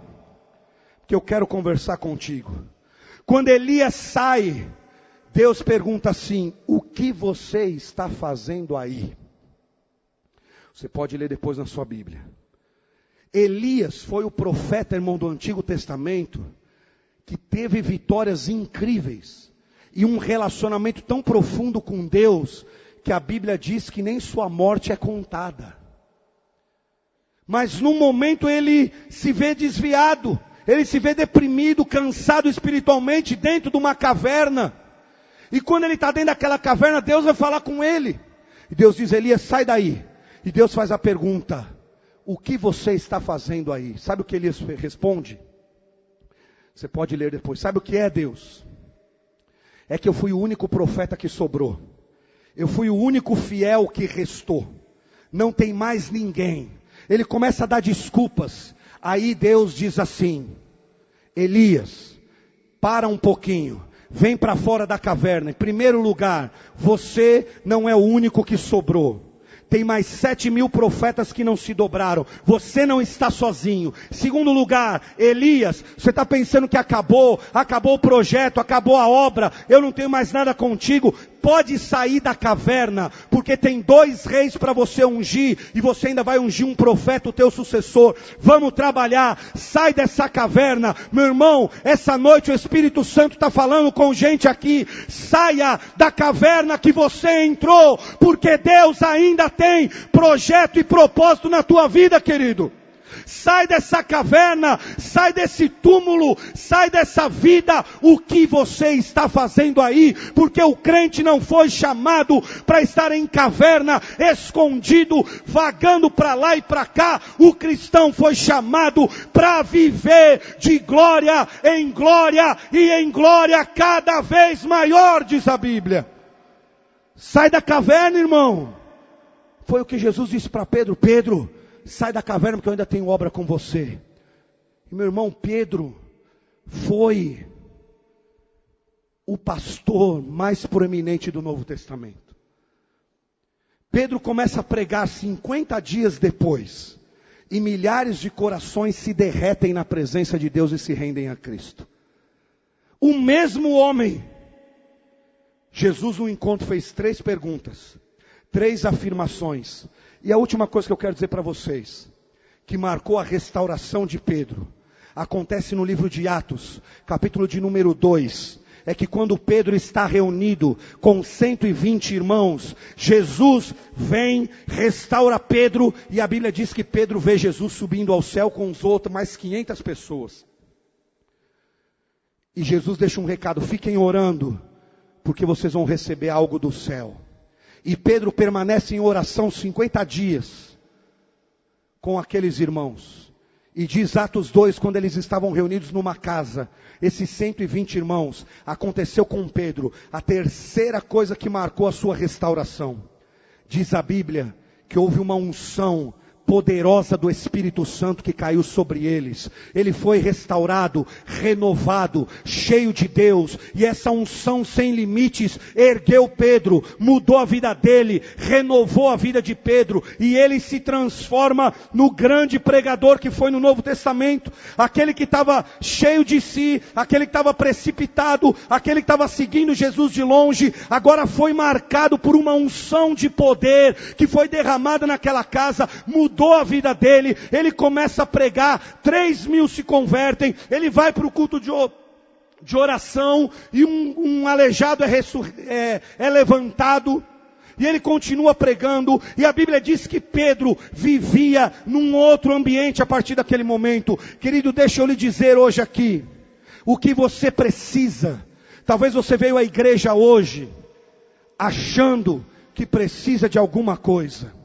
que eu quero conversar contigo. Quando Elias sai, Deus pergunta assim: o que você está fazendo aí? Você pode ler depois na sua Bíblia. Elias foi o profeta, irmão, do Antigo Testamento, que teve vitórias incríveis e um relacionamento tão profundo com Deus, que a Bíblia diz que nem sua morte é contada. Mas num momento ele se vê desviado, ele se vê deprimido, cansado espiritualmente, dentro de uma caverna. E quando ele está dentro daquela caverna, Deus vai falar com ele. E Deus diz: Elias, sai daí. E Deus faz a pergunta: o que você está fazendo aí? Sabe o que Elias responde? Você pode ler depois. Sabe o que é, Deus? É que eu fui o único profeta que sobrou. Eu fui o único fiel que restou. Não tem mais ninguém. Ele começa a dar desculpas. Aí Deus diz assim: Elias, para um pouquinho. Vem para fora da caverna. Em primeiro lugar, você não é o único que sobrou. Tem mais 7.000 profetas que não se dobraram. Você não está sozinho. Segundo lugar, Elias, você está pensando que acabou o projeto, acabou a obra, eu não tenho mais nada contigo. pode sair da caverna, porque tem 2 reis para você ungir, e você ainda vai ungir um profeta, o teu sucessor. Vamos trabalhar, sai dessa caverna. Meu irmão, essa noite o Espírito Santo está falando com gente aqui. Saia da caverna que você entrou, porque Deus ainda tem projeto e propósito na tua vida, querido. Sai dessa caverna, sai desse túmulo, sai dessa vida. O que você está fazendo aí? Porque o crente não foi chamado para estar em caverna, escondido, vagando para lá e para cá. O cristão foi chamado para viver de glória e em glória cada vez maior, diz a Bíblia. Sai da caverna, irmão. Foi o que Jesus disse para Pedro: Pedro, sai da caverna porque eu ainda tenho obra com você. E meu irmão, Pedro foi o pastor mais proeminente do Novo Testamento. Pedro começa a pregar 50 dias depois, e milhares de corações se derretem na presença de Deus e se rendem a Cristo. O mesmo homem, Jesus no encontro fez 3 perguntas, 3 afirmações. E a última coisa que eu quero dizer para vocês, que marcou a restauração de Pedro, acontece no livro de Atos, capítulo de número 2. É que quando Pedro está reunido com 120 irmãos, Jesus vem, restaura Pedro, e a Bíblia diz que Pedro vê Jesus subindo ao céu com os outros, mais 500 pessoas. E Jesus deixa um recado: fiquem orando, porque vocês vão receber algo do céu. E Pedro permanece em oração 50 dias com aqueles irmãos. E diz Atos 2, quando eles estavam reunidos numa casa, esses 120 irmãos, aconteceu com Pedro a terceira coisa que marcou a sua restauração. Diz a Bíblia que houve uma unção poderosa do Espírito Santo que caiu sobre eles. Ele foi restaurado, renovado, cheio de Deus. E essa unção sem limites ergueu Pedro, mudou a vida dele, renovou a vida de Pedro. E ele se transforma no grande pregador que foi no Novo Testamento. Aquele que estava cheio de si, aquele que estava precipitado, aquele que estava seguindo Jesus de longe, agora foi marcado por uma unção de poder que foi derramada naquela casa, mudou a vida dele. Ele começa a pregar, 3.000 se convertem, ele vai para o culto de oração, e um aleijado é levantado, e ele continua pregando, e a Bíblia diz que Pedro vivia num outro ambiente a partir daquele momento. Querido, deixa eu lhe dizer hoje aqui, o que você precisa. Talvez você veio à igreja hoje, achando que precisa de alguma coisa.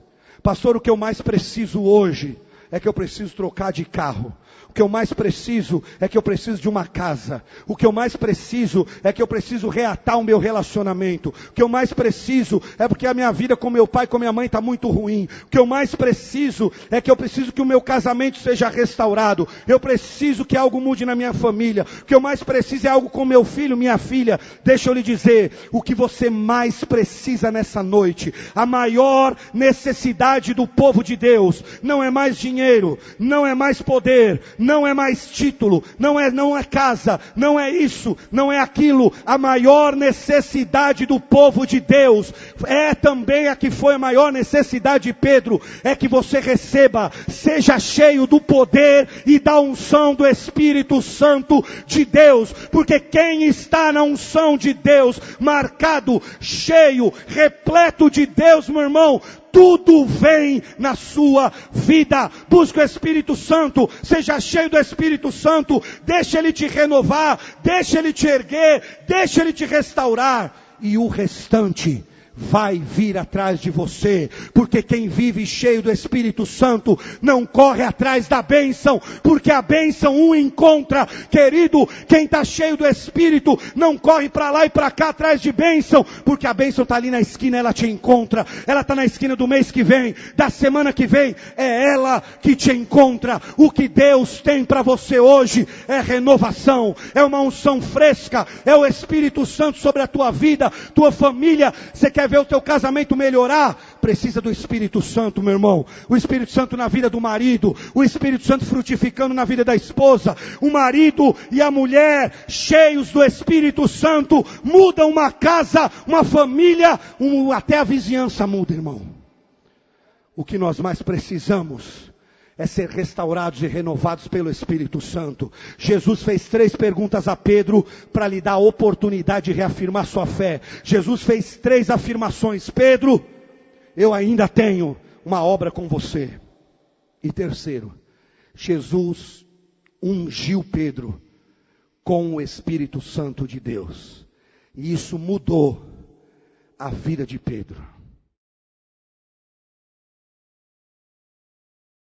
Pastor, o que eu mais preciso hoje é que eu preciso trocar de carro. O que eu mais preciso é que eu preciso de uma casa. O que eu mais preciso é que eu preciso reatar o meu relacionamento. O que eu mais preciso é porque a minha vida com meu pai e com minha mãe está muito ruim. O que eu mais preciso é que eu preciso que o meu casamento seja restaurado. Eu preciso que algo mude na minha família. O que eu mais preciso é algo com meu filho, minha filha. Deixa eu lhe dizer, o que você mais precisa nessa noite, a maior necessidade do povo de Deus, não é mais dinheiro, não é mais poder, não é mais título, não é casa, não é isso, não é aquilo. A maior necessidade do povo de Deus é também a que foi a maior necessidade de Pedro, é que você receba, seja cheio do poder e da unção do Espírito Santo de Deus, porque quem está na unção de Deus, marcado, cheio, repleto de Deus, meu irmão, tudo vem na sua vida. Busca o Espírito Santo, seja cheio do Espírito Santo, deixa Ele te renovar, deixa Ele te erguer, deixa Ele te restaurar, e o restante vai vir atrás de você, porque quem vive cheio do Espírito Santo não corre atrás da bênção, porque a bênção um encontra. Querido, quem está cheio do Espírito não corre para lá e para cá atrás de bênção, porque a bênção está ali na esquina, ela te encontra. Ela está na esquina do mês que vem, da semana que vem, é ela que te encontra. O que Deus tem para você hoje é renovação, é uma unção fresca, é o Espírito Santo sobre a tua vida, tua família. Você quer ver o teu casamento melhorar? precisa do Espírito Santo, meu irmão. O Espírito Santo na vida do marido, o Espírito Santo frutificando na vida da esposa. O marido e a mulher cheios do Espírito Santo mudam uma casa, uma família, até a vizinhança muda, irmão. O que nós mais precisamos é ser restaurados e renovados pelo Espírito Santo. Jesus fez 3 perguntas a Pedro para lhe dar a oportunidade de reafirmar sua fé. Jesus fez 3 afirmações. Pedro, eu ainda tenho uma obra com você. E terceiro, Jesus ungiu Pedro com o Espírito Santo de Deus. E isso mudou a vida de Pedro.